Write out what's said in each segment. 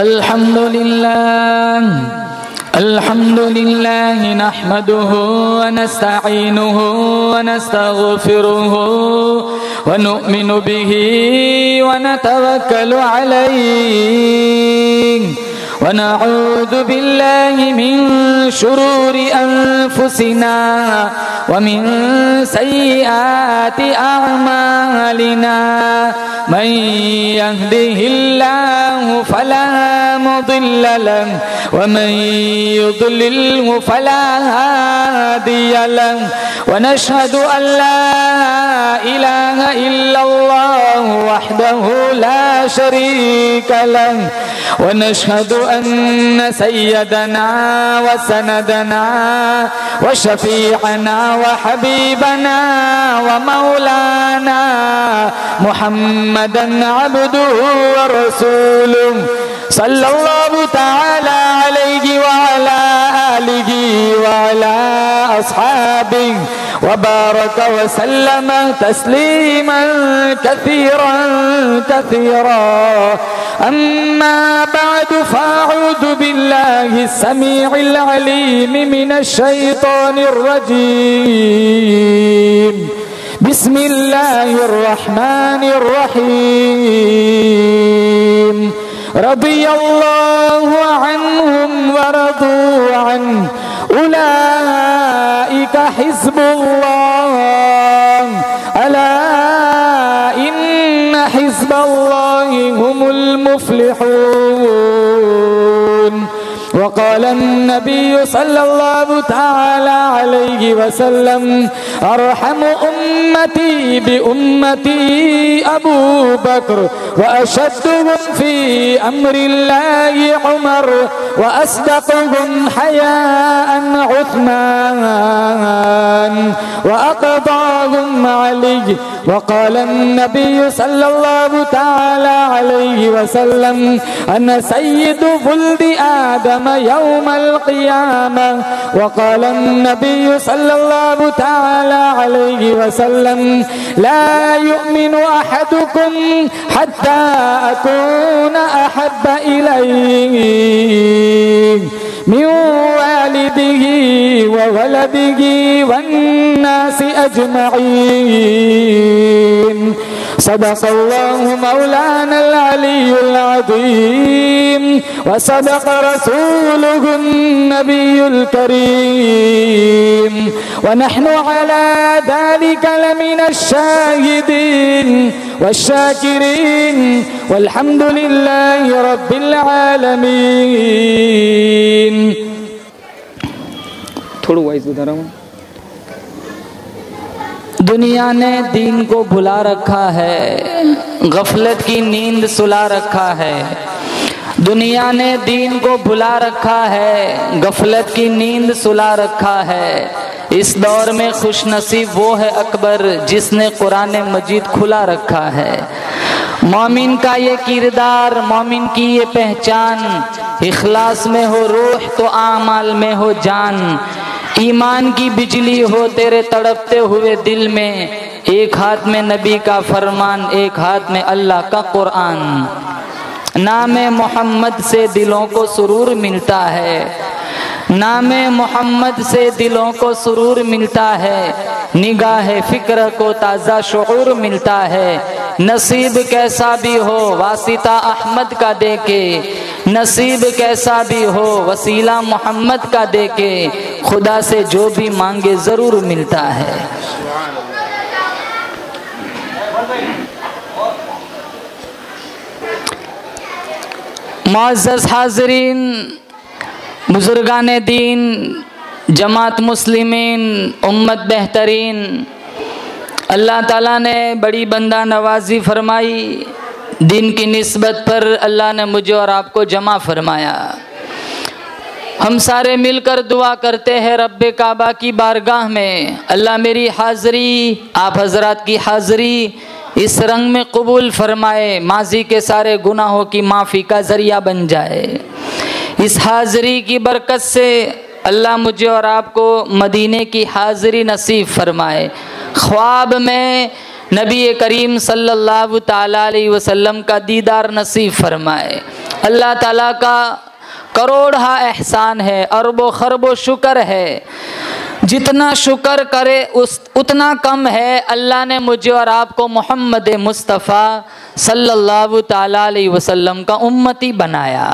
अल्हम्दुलिल्लाह नहमदुहु व नस्तईनुहु व नस्तगफिरुहु व नु'मिनु बिही व नतवक्कलु अलैहि व नऊज़ु बिल्लाहि मिन शुरूरि अनफुसिना व मिन सय्यिआति अअमालिना मन यहदिहिल्लाहु फला मुदिल्ल लहु व मन युद्लिल्हु फला हादिय लहु व नशहदु अन ला इलाहा इल्लल्लाहु वहदहु ला शरीका लहु व नशहदु अन्न सय्यदना व सनदना व शफीअना व हबीबना व मौलाना मुहम्मदन अब्दुहु व रसूलुहु सल्लल्लाहु तआला अलैहि व अला आलिहि व अला अस्हाबिहि व बारक व सल्लम तस्लीमन कसीरन कसीरा अम्मा बअदु फअऊज़ु बिल्लाहि अस्समीइल अलीम मिनश शैतानिर रजीम बिस्मिल्लाहिर रहमानिर रहीम रदियल्लाहु अन्हुम व रदू अन्हु उलाइका हिज़्बुल्लाह अला इन्न हिज़्बल्लाहि हुमुल मुफ्लिहून वक़ाल अन्नबिय्यु सल्लल्लाहु तआला अलैहि वसल्लम अरहमु उम्मती बि उम्मती अबू बकर व अशद्दुहुम फी अम्रिल्लाहि उमर व अस्दक़ुहुम हयाअन उस्मान व अक़दाहुम अली वक़ाल अन्नबिय्यु सल्लल्लाहु तआला अलैहि वसल्लम अना सय्यिदु वुल्दि आदम यौमल क़ियामा वक़ाल अन्नबिय्यु सल्लल्लाहु तआला अलैहि वसल्लम ला युमिनु अहदुकुम हत्ता अकून अहब्ब इलैहि मिन वालिदिही व वलदिही वन्नासि अजमईन सदक़ल्लाहु मौलानल अलियुल अज़ीम व सदक़ रसूलुहुन नबियुल करीम व नहनु अला ज़ालिका लमिनश शाहिदीन वश्शाकिरीन वल्हम्दुलिल्लाहि रब्बिल आलमीन। थोड़ा वाइस बता रहा हूँ। दुनिया ने दीन को भुला रखा है, गफलत की नींद सुला रखा है। दुनिया ने दीन को भुला रखा है, गफलत की नींद सुला रखा है। इस दौर में खुशनसीब वो है अकबर जिसने कुरान मजीद खुला रखा है। मोमिन का ये किरदार, मोमिन की ये पहचान, इखलास में हो रूह तो आमाल में हो जान। ईमान की बिजली हो तेरे तड़पते हुए दिल में, एक हाथ में नबी का फरमान, एक हाथ में अल्लाह का कुरान। नामे मोहम्मद से दिलों को सुरूर मिलता है, नामे मोहम्मद से दिलों को सुरूर मिलता है। निगाह फिक्र को ताज़ा शुऊर मिलता है। नसीब कैसा भी हो वासिता अहमद का देके, नसीब कैसा भी हो वसीला मोहम्मद का देके, खुदा से जो भी मांगे ज़रूर मिलता है। मुअज़्ज़ज़ हाज़रीन, बुज़ुर्गान दीन, जमात मुस्लिमीन, उम्मत बेहतरीन, अल्लाह ताला ने बड़ी बंदा नवाजी फरमाई। दिन की निस्बत पर अल्लाह ने मुझे और आपको जमा फरमाया। हम सारे मिलकर दुआ करते हैं रब्बे काबा की बारगाह में, अल्लाह मेरी हाज़री, आप हज़रात की हाज़री इस रंग में कबूल फरमाए, माजी के सारे गुनाहों की माफ़ी का ज़रिया बन जाए। इस हाज़री की बरकत से अल्लाह मुझे और आपको मदीने की हाज़री नसीब फरमाए। ख्वाब में नबी करीम सल्लल्लाहु ताला अलैहि वसल्लम का दीदार नसीब फरमाए। अल्लाह ताला का करोड़ा एहसान है, अरबों खरबों शुक्र है। जितना शुक्र करे उतना कम है। अल्लाह ने मुझे और आपको मोहम्मद मुस्तफ़ा सल्लल्लाहु ताला अलैहि वसल्लम का उम्मती बनाया।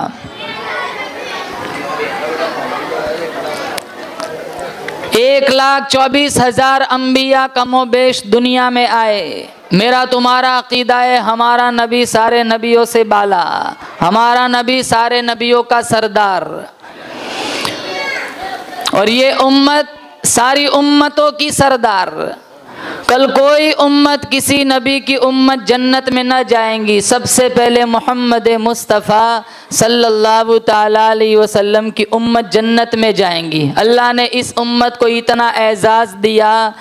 1,24,000 अम्बिया कमोबेश दुनिया में आए। मेरा तुम्हारा अकीदा है, हमारा नबी सारे नबियों से बाला, हमारा नबी सारे नबियों का सरदार, और ये उम्मत सारी उम्मतों की सरदार। कल कोई उम्मत किसी नबी की उम्मत जन्नत में न जाएंगी, सबसे पहले मोहम्मद मुस्तफ़ा सल्लल्लाहु ताला अलैहि वसल्लम की उम्मत जन्नत में जाएंगी। अल्लाह ने इस उम्मत को इतना एजाज़ दिया,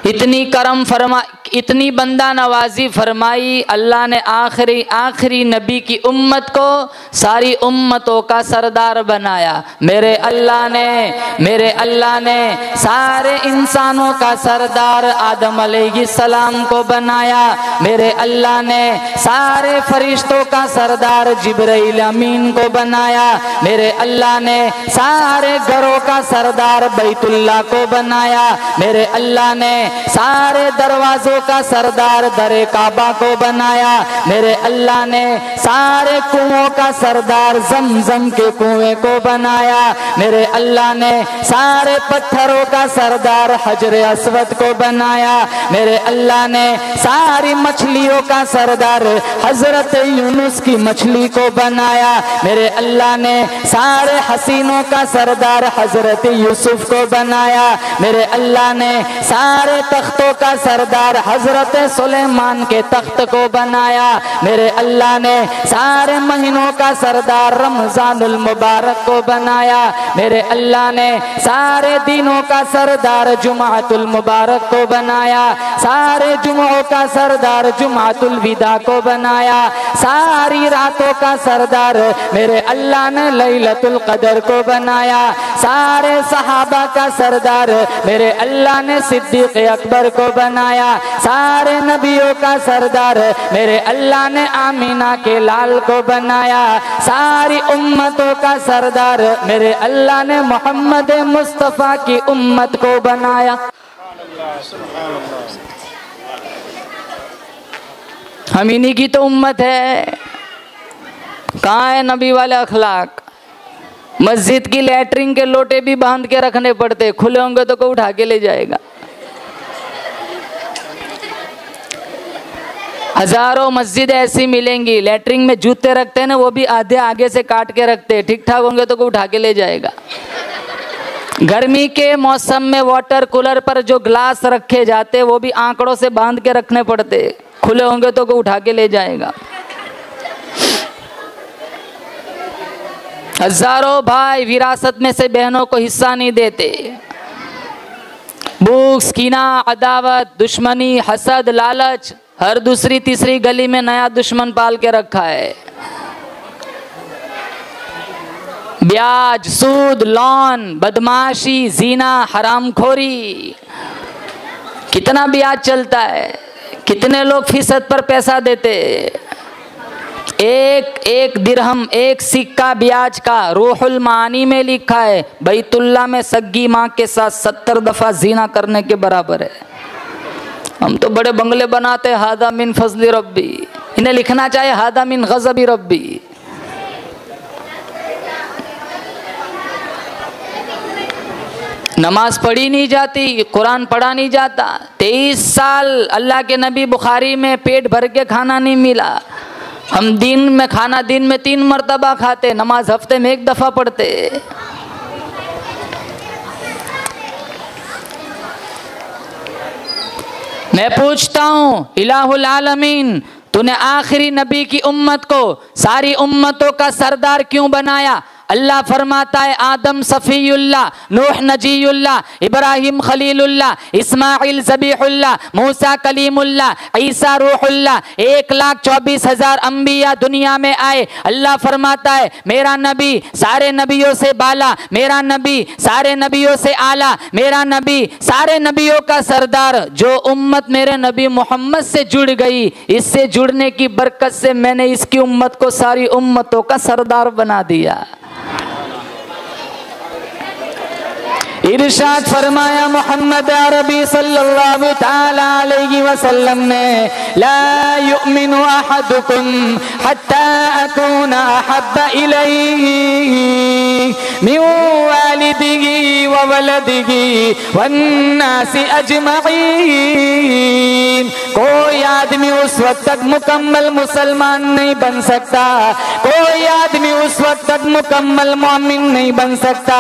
इतनी करम फरमा, इतनी बंदा नवाजी फरमाई। अल्लाह ने आखिरी नबी की उम्मत को सारी उम्मतों का सरदार बनाया। मेरे अल्लाह ने सारे इंसानों का सरदार आदम अलैहिस्सलाम को बनाया। मेरे अल्लाह ने सारे फरिश्तों का सरदार जिब्राइल अमीन को बनाया। मेरे अल्लाह ने सारे घरों का सरदार बैतुल्लाह को बनाया। मेरे अल्लाह ने सारे दरवाजों का सरदार दरे काबा को बनाया। मेरे अल्लाह ने सारे कुओं का सरदार जमजम के कुएं को बनाया। मेरे अल्लाह ने सारे पत्थरों का सरदार हजर अस्वद को बनाया। मेरे अल्लाह ने सारी मछलियों का सरदार हजरत यूनुस की मछली को बनाया। मेरे अल्लाह ने सारे हसीनों का सरदार हजरत यूसुफ को बनाया। मेरे अल्लाह ने सारे तख्तों का सरदार हजरत सुलेमान के तख्त को बनाया। मेरे अल्लाह ने सारे महीनों का सरदार रमजानुल मुबारक को बनाया। मेरे अल्लाह ने सारे दिनों का सरदार जुमातुल मुबारक को बनाया। सारे जुमों का सरदार जुमातुल विदा को बनाया। सारी रातों का सरदार मेरे अल्लाह ने लैलतुल कदर को बनाया। सारे सहाबा का सरदार मेरे अल्लाह ने सिद्दीक अकबर को बनाया। सारे नबियों का सरदार मेरे अल्लाह ने आमीना के लाल को बनाया। सारी उम्मतों का सरदार मेरे अल्लाह ने मोहम्मद मुस्तफ़ा की उम्मत को बनाया। हम इन्हीं की तो उम्मत है। कहाँ है नबी वाले अखलाक? मस्जिद की लैट्रिन के लोटे भी बांध के रखने पड़ते, खुले होंगे तो कोई उठा के ले जाएगा। हजारों मस्जिद ऐसी मिलेंगी, लैट्रिन में जूते रखते हैं ना, वो भी आधे आगे से काट के रखते हैं, ठीक ठाक होंगे तो कोई उठा के ले जाएगा। गर्मी के मौसम में वाटर कूलर पर जो ग्लास रखे जाते वो भी आंकड़ों से बांध के रखने पड़ते, खुले होंगे तो कोई उठा के ले जाएगा। हजारों भाई विरासत में से बहनों को हिस्सा नहीं देते। भूख, कीना, अदावत, दुश्मनी, हसद, लालच, हर दूसरी तीसरी गली में नया दुश्मन पाल के रखा है। ब्याज, सूद, लोन, बदमाशी, जीना, हरामखोरी, कितना ब्याज चलता है, कितने लोग फीसद पर पैसा देते। एक दिरहम, एक सिक्का ब्याज का रूहुल मानी में लिखा है बैतुल्लाह में सग्गी माँ के साथ 70 दफा जीना करने के बराबर है। हम तो बड़े बंगले बनाते, हादा मिन फजली रब्बी, इन्हें लिखना चाहिए हादा मिन गज़बी रब्बी। नमाज पढ़ी नहीं जाती, कुरान पढ़ा नहीं जाता। 23 साल अल्लाह के नबी बुखारी में पेट भर के खाना नहीं मिला। हम दिन में खाना दिन में 3 मरतबा खाते, नमाज हफ्ते में 1 दफा पढ़ते। मैं पूछता हूँ इलाहुल आलमीन, तूने आखिरी नबी की उम्मत को सारी उम्मतों का सरदार क्यों बनाया? अल्लाह फरमाता है आदम सफ़ीउल्लाह, नूह नजीउल्लाह, इब्राहिम खलीलुल्लाह, इस्माइल ज़बीहुल्लाह, मूसा कलीमुल्लाह, ईसा रूहुल्लाह, 1,24,000 अंबिया दुनिया में आए। अल्लाह फरमाता है मेरा नबी सारे नबियों से बाला, मेरा नबी सारे नबियों से आला, मेरा नबी सारे नबियों का सरदार। जो उम्मत मेरे नबी मोहम्मद से जुड़ गई, इससे जुड़ने की बरकत से मैंने इसकी उम्मत को सारी उम्मतों का सरदार बना दिया। इरशाद फरमाया मोहम्मद अरबी सल्लल्लाहु ताला अलैहि वसल्लम ने, ला युमिनु अहदुकुम हत्ता अकूना अहब्बा इलैहि मिन वालिदिही व वलदिही वन्नासि अजमईन। कोई आदमी उस वक्त तक मुकम्मल मुसलमान नहीं बन सकता, कोई आदमी उस वक्त तक मुकम्मल मोमिन नहीं बन सकता।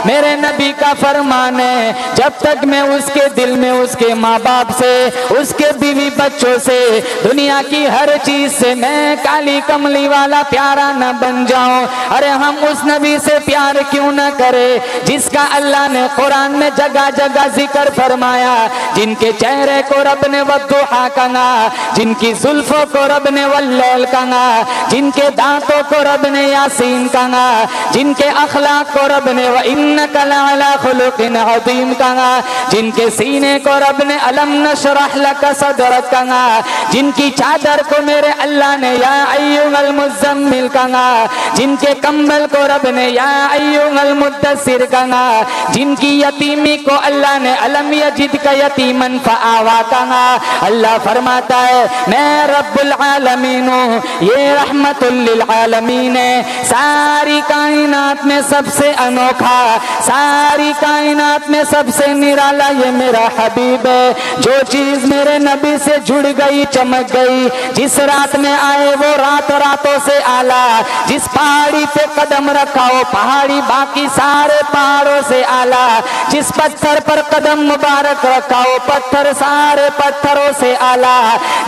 मेरे नबी का फरमान है, जब तक मैं उसके दिल में उसके माँ बाप से, उसके बीवी बच्चों से, दुनिया की हर चीज से मैं काली कमली वाला प्यारा न बन जाऊं। अरे हम उस नबी से प्यार क्यों न करें जिसका अल्लाह ने कुरान में जगह जगह जिक्र फरमाया, जिनके चेहरे को रब ने वद्दुहा कहा, जिनकी जुल्फों को रब ने वल्लैल कहा, जिनके दांतों को रब ने यासीन कहा, जिनके अखलाक को रब ने व इन्नका लअला खुलुकिन अज़ीम कहा, जिनके सीने को रब ने अलम नशरह लका सदरक कहा, जिनकी चादर को मेरे अल्लाह ने या अय्युहल मुज़म्मिल कहा, जिनके कंबल को रब ने या अय्युहल मुद्दस्सिर कहा, जिनकी यतीमी को अल्लाह ने अलम यजिदका यतीमन फआवा कहा। अल्लाह फरमाता है मैं रब्बुल आलमीन हूँ, ये रहमतुल लिल आलमीन है। सारी कायनात में सबसे अनोखा, सारी कायनात में सबसे निराला ये मेरा हबीब है। जो चीज मेरे नबी से जुड़ गई चमक गई, जिस रात में आए वो रात रातों से आला, जिस पहाड़ी पे कदम रखा वो पहाड़ी बाकी सारे पहाड़ों से आला, जिस पत्थर पर कदम मुबारक रखा वो पत्थर सारे पत्थरों से आला,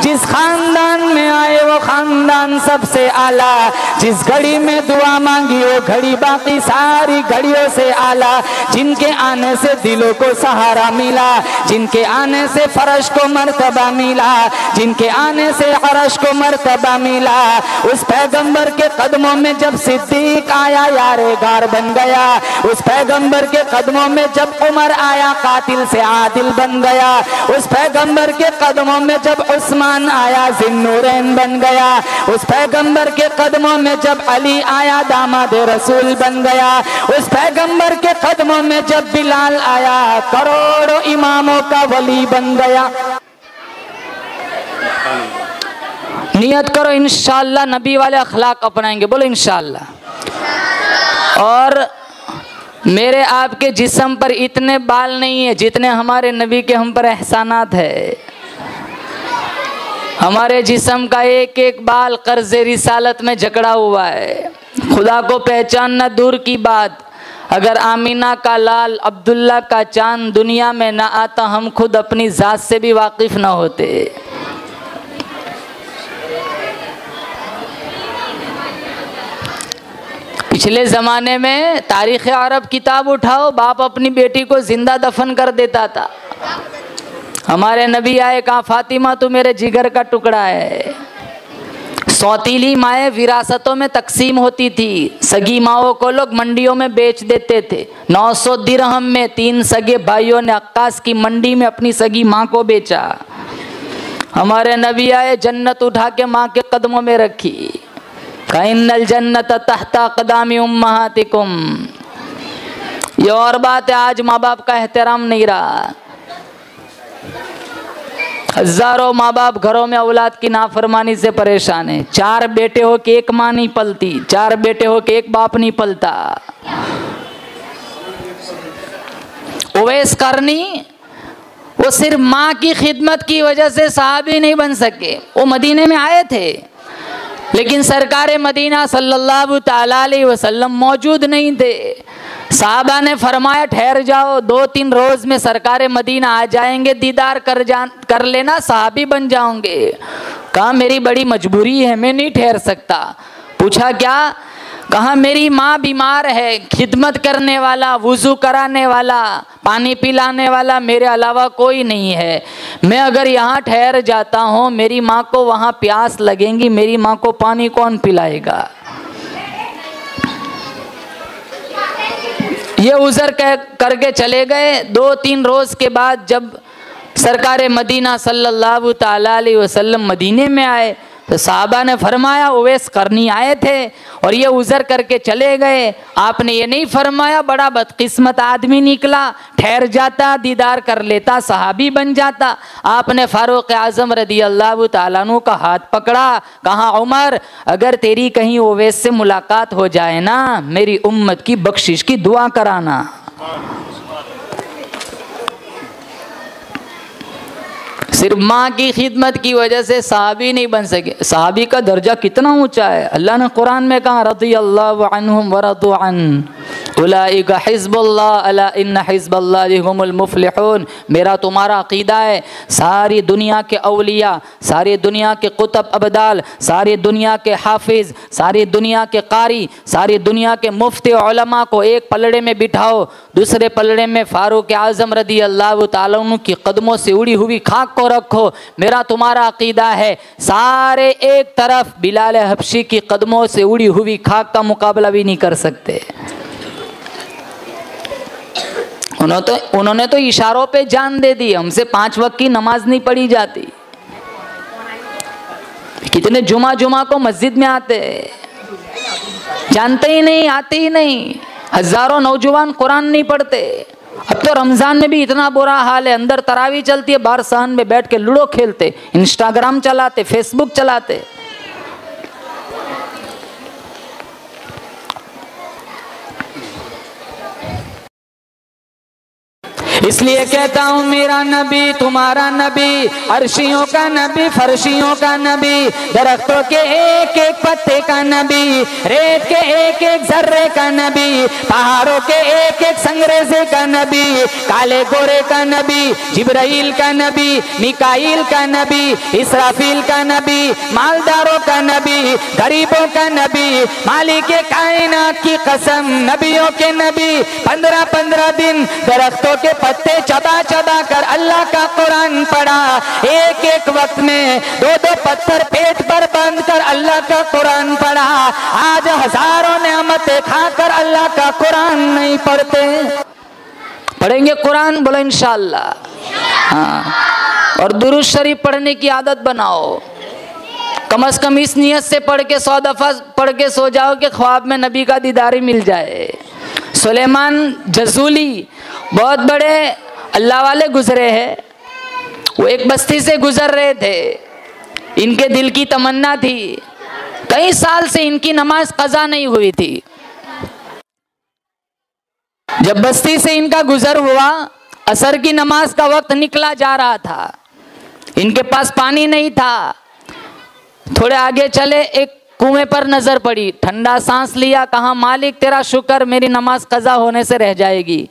जिस खानदान में आए वो खानदान सबसे आला, जिस घड़ी में दुआ मांगी वो घड़ी बाकी सारी घड़ियों से आला, जिनके आने से दिलों को सहारा मिला, जिनके आने से फर्श को मर्तबा मिला, जिनके आने से अर्श को मर्तबा मिला। उस पैगंबर के कदमों में जब सिद्दीक आया यारे गार बन गया, उस पैगंबर के कदमों में जब उमर आया कातिल से आदिल बन गया, उस पैगंबर के कदमों में जब उस्मान आया जिन्नूरैन बन गया, उस पैगंबर के कदमों में जब अली आया दामाद रसूल बन गया, उस पैगंबर के कदमों में जब बिलाल आया करोड़ों इमामों का वली बन गया। नियत करो इंशाअल्लाह नबी वाले अखलाक अपनाएंगे, बोलो इंशाअल्लाह। और मेरे आपके जिस्म पर इतने बाल नहीं है जितने हमारे नबी के हम पर एहसानात है। हमारे जिस्म का एक एक बाल कर्ज़े रिसालत में जकड़ा हुआ है। खुदा को पहचानना दूर की बात, अगर आमीना का लाल अब्दुल्ला का चांद दुनिया में ना आता हम खुद अपनी ज़ात से भी वाकिफ ना होते। पिछले ज़माने में तारीख़ अरब किताब उठाओ, बाप अपनी बेटी को जिंदा दफन कर देता था। हमारे नबी आए कहा फातिमा तू मेरे जिगर का टुकड़ा है। सौतीली माएँ विरासतों में तकसीम होती थी, सगी माओं को लोग मंडियों में बेच देते थे। 900 दिरहम में 3 सगे भाइयों ने अक्कास की मंडी में अपनी सगी माँ को बेचा। हमारे नबी आए, जन्नत उठा के माँ के कदमों में रखी, इन्नल जन्नत तहता क़दामी उम्महातिकुम। ये और बात है, आज माँ बाप का एहतराम नहीं रहा। हजारों माँ बाप घरों में औलाद की नाफरमानी से परेशान है। 4 बेटे हो के एक माँ नहीं पलती, 4 बेटे हो के एक बाप नहीं पलता। उवैस करनी वो सिर्फ माँ की खिदमत की वजह से सहाबी नहीं बन सके। वो मदीने में आए थे लेकिन सरकार मदीना सल्लल्लाहु ताला अलैहि वसल्लम मौजूद नहीं थे। साहबा ने फरमाया ठहर जाओ, 2-3 रोज में सरकार मदीना आ जाएंगे, दीदार कर लेना, सहाबी बन जाओगे। कहा मेरी बड़ी मजबूरी है, मैं नहीं ठहर सकता। पूछा क्या? कहा मेरी माँ बीमार है, खिदमत करने वाला, वुज़ू कराने वाला, पानी पिलाने वाला मेरे अलावा कोई नहीं है। मैं अगर यहाँ ठहर जाता हूँ, मेरी माँ को वहाँ प्यास लगेगी, मेरी माँ को पानी कौन पिलाएगा। ये उज़र करके चले गए। 2-3 रोज़ के बाद जब सरकार मदीना सल्लल्लाहु ताला अलैहि वसल्लम मदीने में आए तो साहबा ने फरमाया उवैस करनी आए थे और ये उज़र करके चले गए। आपने ये नहीं फरमाया बड़ा बदकिस्मत आदमी निकला, ठहर जाता, दीदार कर लेता, सहाबी बन जाता। आपने फारूक आज़म रदी अल्लाह ताला अन्हु का हाथ पकड़ा, कहा उमर अगर तेरी कहीं उवैस से मुलाकात हो जाए ना, मेरी उम्मत की बख्शिश की दुआ कराना। सिर्फ माँ की खिदमत की वजह से सहाबी नहीं बन सके। सहाबी का दर्जा कितना ऊंचा है। अल्लाह ने कुरान में कहा रज़ियल्लाहु अन्हुम व रदू अन उलाइका हिज़्बुल्लाह अला इन्न हिज़्बल्लाहि हुमुल मुफ़्लिहून। मेरा तुम्हारा अक़ीदा है सारी दुनिया के औलिया, सारी दुनिया के कुतुब अबदाल, सारी दुनिया के हाफिज़, सारी दुनिया के कारी, सारी दुनिया के मुफ्ती उलमा को एक पलड़े में बिठाओ, दूसरे पलड़े में फारूक आज़म रदी अल्लाह ताला अन्हु की कदमों से उड़ी हुई खाक को रखो। मेरा तुम्हारा अक़ीदा है सारे एक तरफ, बिलाल हबशी की कदमों से उड़ी हुई खाक का मुकाबला भी नहीं कर सकते। उन्होंने तो इशारों पे जान दे दी। हमसे 5 वक्त की नमाज नहीं पढ़ी जाती। कितने जुमा को मस्जिद में आते, जानते ही नहीं, आते ही नहीं। हजारों नौजवान कुरान नहीं पढ़ते। अब तो रमज़ान में भी इतना बुरा हाल है, अंदर तरावी चलती है, बाहर सहन में बैठ के लूडो खेलते, इंस्टाग्राम चलाते, फेसबुक चलाते। इसलिए कहता हूँ मेरा नबी तुम्हारा नबी, अर्शियों का नबी, फर्शियों का नबी, दरख्तों के एक एक पत्ते का नबी, रेत के एक एक जर्रे का नबी, पहाड़ों के एक एक संगरेजे का नबी, काले गोरे का नबी, जिब्राइल का नबी, मिकाइल का नबी, इसराफील का नबी, मालदारों का नबी, गरीबों का नबी, मालिक कायनात की कसम नबियों के नबी। 15-15 दिन दरख्तों के पत्ते चबा चबा कर अल्लाह का कुरान पढ़ा। एक एक वक्त में 2-2 पत्थर पेट पर बंद कर अल्लाह का कुरान पढ़ा। आज हजारों नेमतें खाकर अल्लाह का कुरान नहीं पढ़ते। पढ़ेंगे कुरान, बोलो इंशाअल्लाह। हाँ, और दुरूद शरीफ पढ़ने की आदत बनाओ। कम से कम इस नियत से पढ़ के 100 दफ़ा पढ़ के सो जाओ कि ख्वाब में नबी का दीदार मिल जाए। सुलेमान जज़ूली बहुत बड़े अल्लाह वाले गुजरे हैं। वो एक बस्ती से गुजर रहे थे, इनके दिल की तमन्ना थी, कई साल से इनकी नमाज कज़ा नहीं हुई थी। जब बस्ती से इनका गुजर हुआ, असर की नमाज का वक्त निकला जा रहा था, इनके पास पानी नहीं था। थोड़े आगे चले, एक कुएं पर नजर पड़ी, ठंडा सांस लिया, कहा मालिक तेरा शुक्र मेरी नमाज कज़ा होने से रह जाएगी।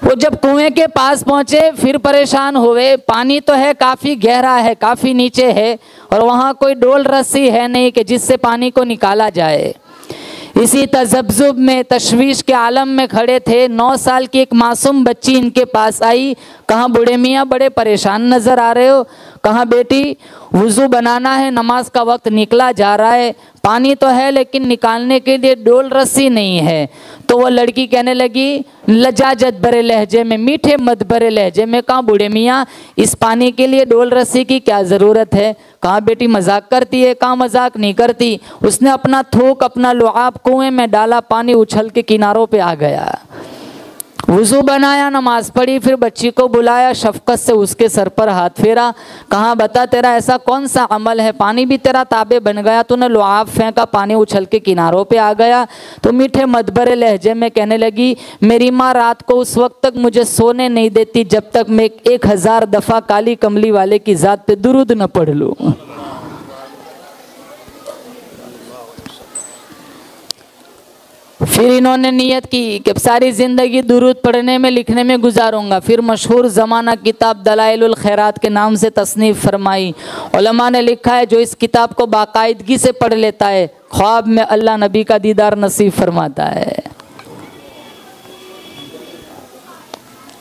वो जब कुएं के पास पहुंचे फिर परेशान हुए। पानी तो है, काफ़ी गहरा है, काफ़ी नीचे है, और वहाँ कोई डोल रस्सी है नहीं कि जिससे पानी को निकाला जाए। इसी तज़ब्ज़ुब में, तशवीश के आलम में खड़े थे। 9 साल की एक मासूम बच्ची इनके पास आई। कहा बूढ़े मियाँ बड़े परेशान नज़र आ रहे हो। कहा बेटी वुज़ू बनाना है, नमाज का वक्त निकला जा रहा है, पानी तो है लेकिन निकालने के लिए डोल रस्सी नहीं है। तो वो लड़की कहने लगी लजाजत भरे लहजे में, मीठे मत भरे लहजे में, कहा बूढ़े मियाँ इस पानी के लिए डोल रस्सी की क्या ज़रूरत है। कहा बेटी मजाक करती है। कहा मजाक नहीं करती। उसने अपना थूक, अपना लुआब कुएं में डाला, पानी उछल के किनारों पे आ गया। वुज़ू बनाया, नमाज पढ़ी, फिर बच्ची को बुलाया, शफकत से उसके सर पर हाथ फेरा। कहा बता तेरा ऐसा कौन सा अमल है, पानी भी तेरा ताबे बन गया, तूने लुआब फेंका, पानी उछल के किनारों पे आ गया। तो मीठे मदबरे लहजे में कहने लगी मेरी माँ रात को उस वक्त तक मुझे सोने नहीं देती जब तक मैं 1000 दफ़ा काली कमली वाले की ज़ात पे दुरूद न पढ़ लूँ। फिर इन्होंने नियत की कि सारी ज़िंदगी दुरूद पढ़ने में लिखने में गुजारूंगा। फिर मशहूर ज़माना किताब दलाइलुल खैरात के नाम से तसनीफ़ फरमाई। उलमा ने लिखा है जो इस किताब को बाकायदगी से पढ़ लेता है ख्वाब में अल्लाह नबी का दीदार नसीब फरमाता है।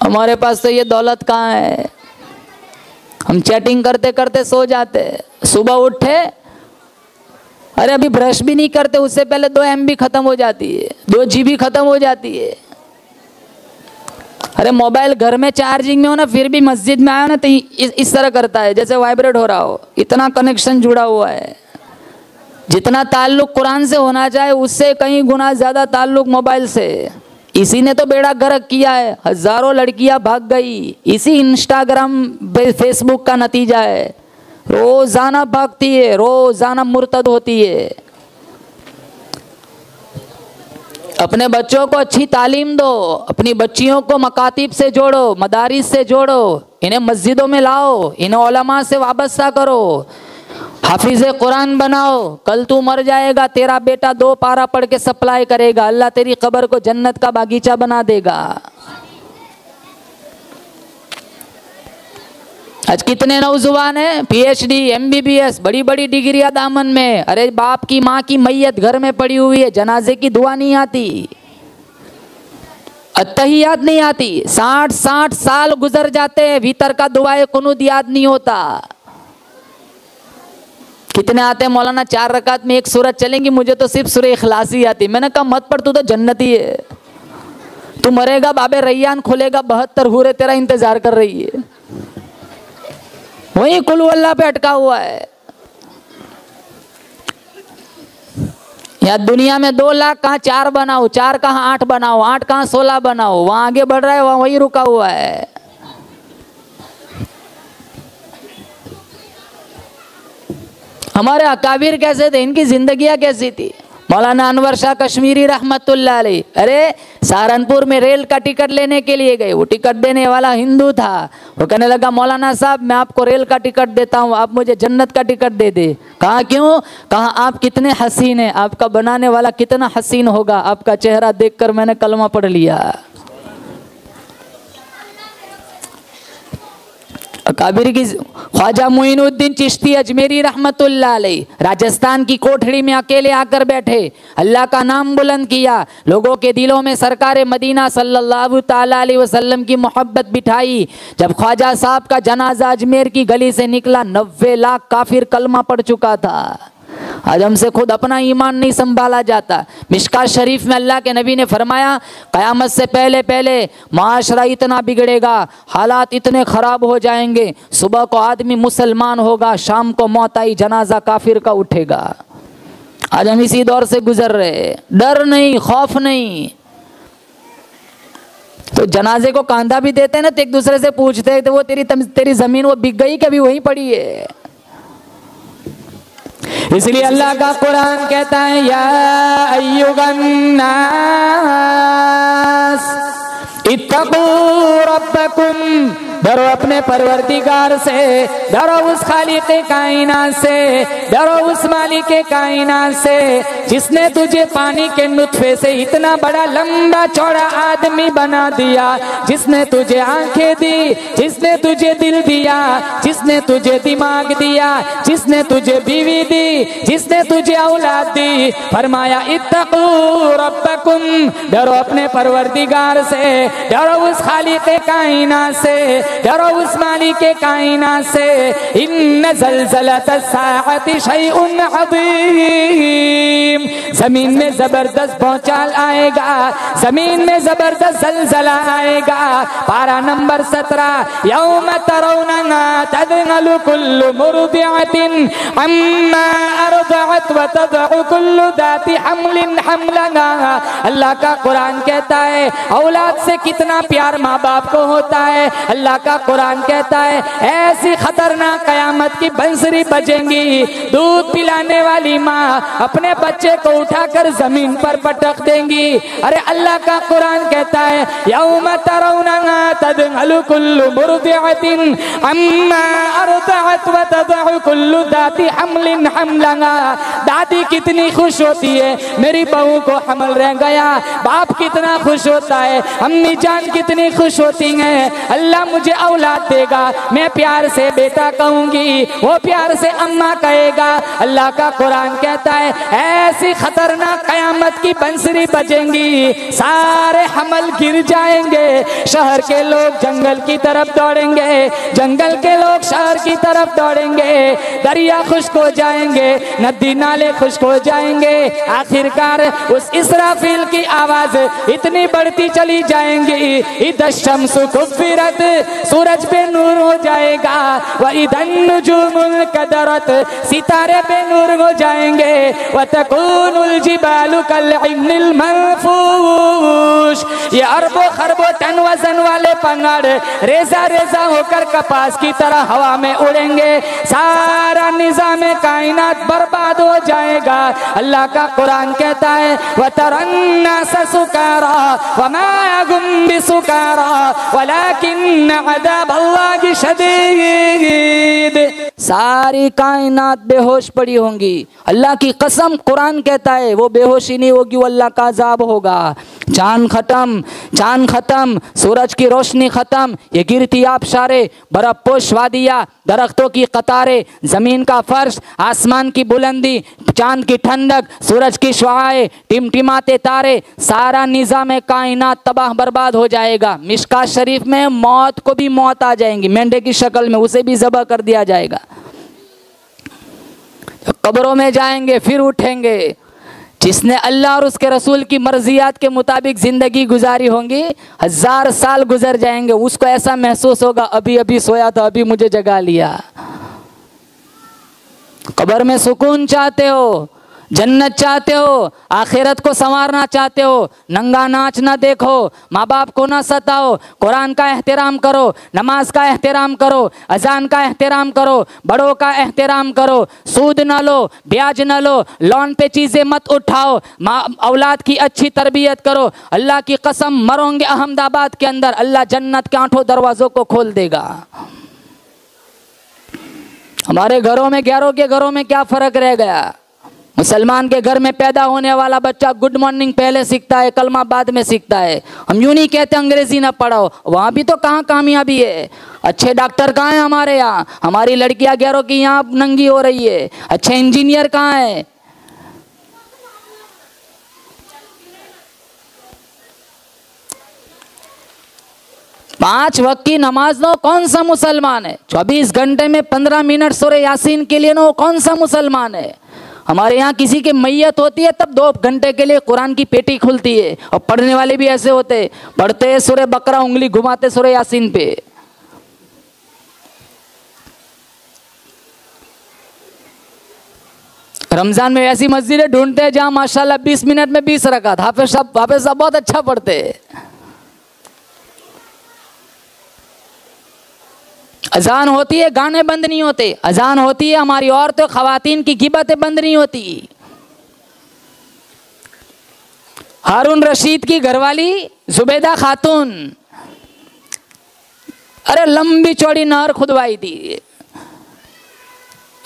हमारे पास तो ये दौलत कहाँ है। हम चैटिंग करते करते सो जाते, सुबह उठे अरे अभी ब्रश भी नहीं करते उससे पहले 2 MB खत्म हो जाती है, 2 GB खत्म हो जाती है। अरे मोबाइल घर में चार्जिंग में हो ना फिर भी मस्जिद में आया ना तो इस तरह करता है जैसे वाइब्रेट हो रहा हो, इतना कनेक्शन जुड़ा हुआ है। जितना ताल्लुक कुरान से होना चाहे उससे कहीं गुना ज़्यादा ताल्लुक मोबाइल से। इसी ने तो बेड़ा गर्क किया है, हजारों लड़कियां भाग गई, इसी इंस्टाग्राम फेसबुक का नतीजा है। रोजाना भागती है, रोजाना मुर्तद होती है। अपने बच्चों को अच्छी तालीम दो, अपनी बच्चियों को मकातिब से जोड़ो, मदारिस से जोड़ो, इन्हें मस्जिदों में लाओ, इन्हें उलमा से वाबस्ता करो, हाफिज़े कुरान बनाओ। कल तू मर जाएगा, तेरा बेटा 2 पारा पढ़ के सप्लाई करेगा, अल्लाह तेरी कब्र को जन्नत का बागीचा बना देगा। आज कितने नौजवान हैं PhD MBBS बड़ी बड़ी डिग्रियां दामन में। अरे बाप की माँ की मैयत घर में पड़ी हुई है, जनाजे की दुआ नहीं आती, अत्तहियात नहीं आती। 60 साल गुजर जाते हैं, भीतर का दुआए कुनूत याद नहीं होता। कितने आते हैं मौलाना 4 रकात में 1 सूरत चलेंगी, मुझे तो सिर्फ सूरह इखलास ही आती। मैंने कहा मत पढ़, तू तो जन्नती है, तू मरेगा बाबे रैयान खुलेगा, 72 हूरें तेरा इंतजार कर रही है, वही कुल अल्लाह पे अटका हुआ है। या दुनिया में 2 लाख कहाँ 4 बनाओ, 4 कहाँ 8 बनाओ, 8 कहाँ 16 बनाओ, वहां आगे बढ़ रहा है, वहां वही रुका हुआ है। हमारे अकाबिर कैसे थे, इनकी जिंदगियां कैसी थी। मौलाना अनवर शाह कश्मीरी रहमतुल्लाह अलैह, अरे सहारनपुर में रेल का टिकट लेने के लिए गए, वो टिकट देने वाला हिंदू था। वो कहने लगा मौलाना साहब मैं आपको रेल का टिकट देता हूँ, आप मुझे जन्नत का टिकट दे दे। कहा क्यों? कहा आप कितने हसीन हैं, आपका बनाने वाला कितना हसीन होगा, आपका चेहरा देखकर मैंने कलमा पढ़ लिया। अकाबिर की ख्वाजा मोइनुद्दीन चिश्ती अजमेरी रहमतुल्लाह अलैह राजस्थान की कोठड़ी में अकेले आकर बैठे, अल्लाह का नाम बुलंद किया, लोगों के दिलों में सरकार मदीना सल्लल्लाहु ताला अलैहि वसल्लम की मोहब्बत बिठाई। जब ख्वाजा साहब का जनाजा अजमेर की गली से निकला, 90 लाख काफिर कलमा पढ़ चुका था। आज हमसे खुद अपना ईमान नहीं संभाला जाता। मिशकात शरीफ में अल्लाह के नबी ने फरमाया क़यामत से पहले पहले माशरा इतना बिगड़ेगा, हालात इतने ख़राब हो जाएंगे, सुबह को आदमी मुसलमान होगा, शाम को मौत आई जनाजा काफिर का उठेगा। आज हम इसी दौर से गुजर रहे, डर नहीं खौफ नहीं। तो जनाजे को कांधा भी देते हैं ना, तो एक दूसरे से पूछते हैं तो वो तेरी ज़मीन वो बिक गई कभी वहीं पड़ी है। इसलिए अल्लाह का कुरान कहता है या अय्युहन्नास इत्तकू रब्बकुम, डरो अपने परवरदिगार से, डरो उस खालिक़े कायनात से, डरो उस मालिके कायनात से जिसने तुझे पानी के नुत्फे से इतना बड़ा लंबा चौड़ा आदमी बना दिया, जिसने तुझे आंखें दी, जिसने तुझे दिल दिया, जिसने तुझे दिमाग दिया, जिसने तुझे बीवी दी, जिसने तुझे औलाद दी। फरमाया इत्तकू रब्बकुम, डरो अपने परवरदिगार से, डरो उस खालिक़े कायनात से, डरो उस मालिके कायनात से। इन्न ज़लज़लतस्साअति शैउन अज़ीम, जमीन में जबरदस्त भूचाल आएगा, जमीन में जबरदस्त ज़लज़ला आएगा। पारा नंबर 17 यौम तरौनहा तज़हलु कुल्लु मुर्दिअतिन अम्मा अरदअत व तज़अ कुल्लु ज़ाति हम्लिन हम्लहा। अल्लाह का कुरान कहता है औलाद से कितना प्यार माँ बाप को होता है। अल्लाह का कुरान कहता है ऐसी खतरनाक कयामत की बंसरी बजेंगी, दूध पिलाने वाली माँ अपने बच्चे को उठाकर जमीन पर पटक देंगी। अरे अल्लाह का कुरान कहता है यौम तरौनहा तदअलु कुल्लु मुर्दिअतिन अम्मा अरदअत व तदअ कुल्लु दाती हमलिन हमलहा। दादी कितनी खुश होती है मेरी बहू को हमल रह गया, बाप कितना खुश होता है, अम्मी जान कितनी खुश होती हैं, अल्लाह मुझे औलाद देगा, मैं प्यार से बेटा कहूंगी, वो प्यार से अम्मा कहेगा। अल्लाह का कुरान कहता है ऐसी खतरनाक कयामत की बंसरी बजेंगी, सारे हमल गिर जाएंगे, शहर के लोग जंगल की तरफ दौड़ेंगे, जंगल के लोग शहर की तरफ दौड़ेंगे, दरिया खुश्क हो जाएंगे, नदी नाले खुश्क हो जाएंगे। आखिरकार उस इसराफील की आवाज इतनी बढ़ती चली जाएंगी, इधर शम्स कुव्विरत, सूरज पे नूर हो जाएगा, व इधर नुजूमुल कदरत, सितारे पे नूर हो जाएंगे, व तकूनुल जिबालु कल इन्निल मंफूश। ये अरबों खरबों टन वजन वाले पहाड़ रेजा रेजा होकर कपास की तरह हवा में उड़ेंगे, सारा निजाम कायनात बर्बाद हो जाएगा। अल्लाह का कुरान कहता है वतरन्नास सुकारा वमा हुम बिसुकारा वलाकिन्न अज़ाबल्लाहि शदीद। सारी कायनात बेहोश पड़ी होंगी। अल्लाह की कसम कुरान कहता है वो बेहोशी नहीं होगी, वो अल्लाह का अज़ाब होगा। चांद खत्म, सूरज की रोशनी खत्म, ये गिरती आबशारे, बर्फ पोश वादियाँ, दरख्तों की कतारें, जमीन का फर्श, आसमान की बुलंदी, चांद की ठंडक, सूरज की शुआएं, टिमटिमाते तारे, सारा निज़ाम कायनात तबाह बर्बाद हो जाएगा। मिशकात शरीफ में मौत को भी मौत आ जाएंगी मेंढे की शक्ल में, उसे भी ज़बह कर दिया जाएगा। तो कब्रों में जाएंगे फिर उठेंगे। जिसने अल्लाह और उसके रसूल की मर्जियात के मुताबिक ज़िंदगी गुजारी होंगी, 1000 साल गुजर जाएंगे, उसको ऐसा महसूस होगा अभी अभी सोया था अभी मुझे जगा लिया। कब्र में सुकून चाहते हो, जन्नत चाहते हो, आखिरत को संवारना चाहते हो, नंगा नाच ना देखो, माँ बाप को ना सताओ, कुरान का एहतराम करो, नमाज का एहतराम करो, अजान का एहतराम करो, बड़ों का एहतराम करो, सूद ना लो, ब्याज ना लो, लोन पे चीज़ें मत उठाओ, माँ औलाद की अच्छी तरबियत करो। अल्लाह की कसम मरोगे अहमदाबाद के अंदर, अल्लाह जन्नत के 8 दरवाज़ों को खोल देगा। हमारे घरों में, गैरों के घरों में क्या फ़र्क रह गया? मुसलमान के घर में पैदा होने वाला बच्चा गुड मॉर्निंग पहले सीखता है, कलमा बाद में सीखता है। हम यूँ नहीं कहते अंग्रेजी ना पढ़ाओ, वहाँ भी तो कहाँ कामयाबी है। अच्छे डॉक्टर कहाँ हैं हमारे यहाँ? हमारी लड़कियाँ गैरों की यहाँ नंगी हो रही है। अच्छे इंजीनियर कहाँ हैं? पांच वक्त की नमाज नो कौन सा मुसलमान है? 24 घंटे में 15 मिनट सूरह यासीन के लिए नो कौन सा मुसलमान है? हमारे यहाँ किसी की मैयत होती है तब 2 घंटे के लिए कुरान की पेटी खुलती है, और पढ़ने वाले भी ऐसे होते, पढ़ते हैं सूरह बकरा, उंगली घुमाते सूरह यासीन पे। रमजान में ऐसी मस्जिदें ढूंढते हैं जहाँ माशाल्लाह 20 मिनट में 20 रकात, हाफिज साहब बहुत अच्छा पढ़ते हैं। अजान होती है, गाने बंद नहीं होते। अजान होती है, हमारी औरतों खवातीन की गिबतें बंद नहीं होती। हारून रशीद की घरवाली जुबैदा खातून, अरे लंबी चौड़ी नहर खुदवाई थी,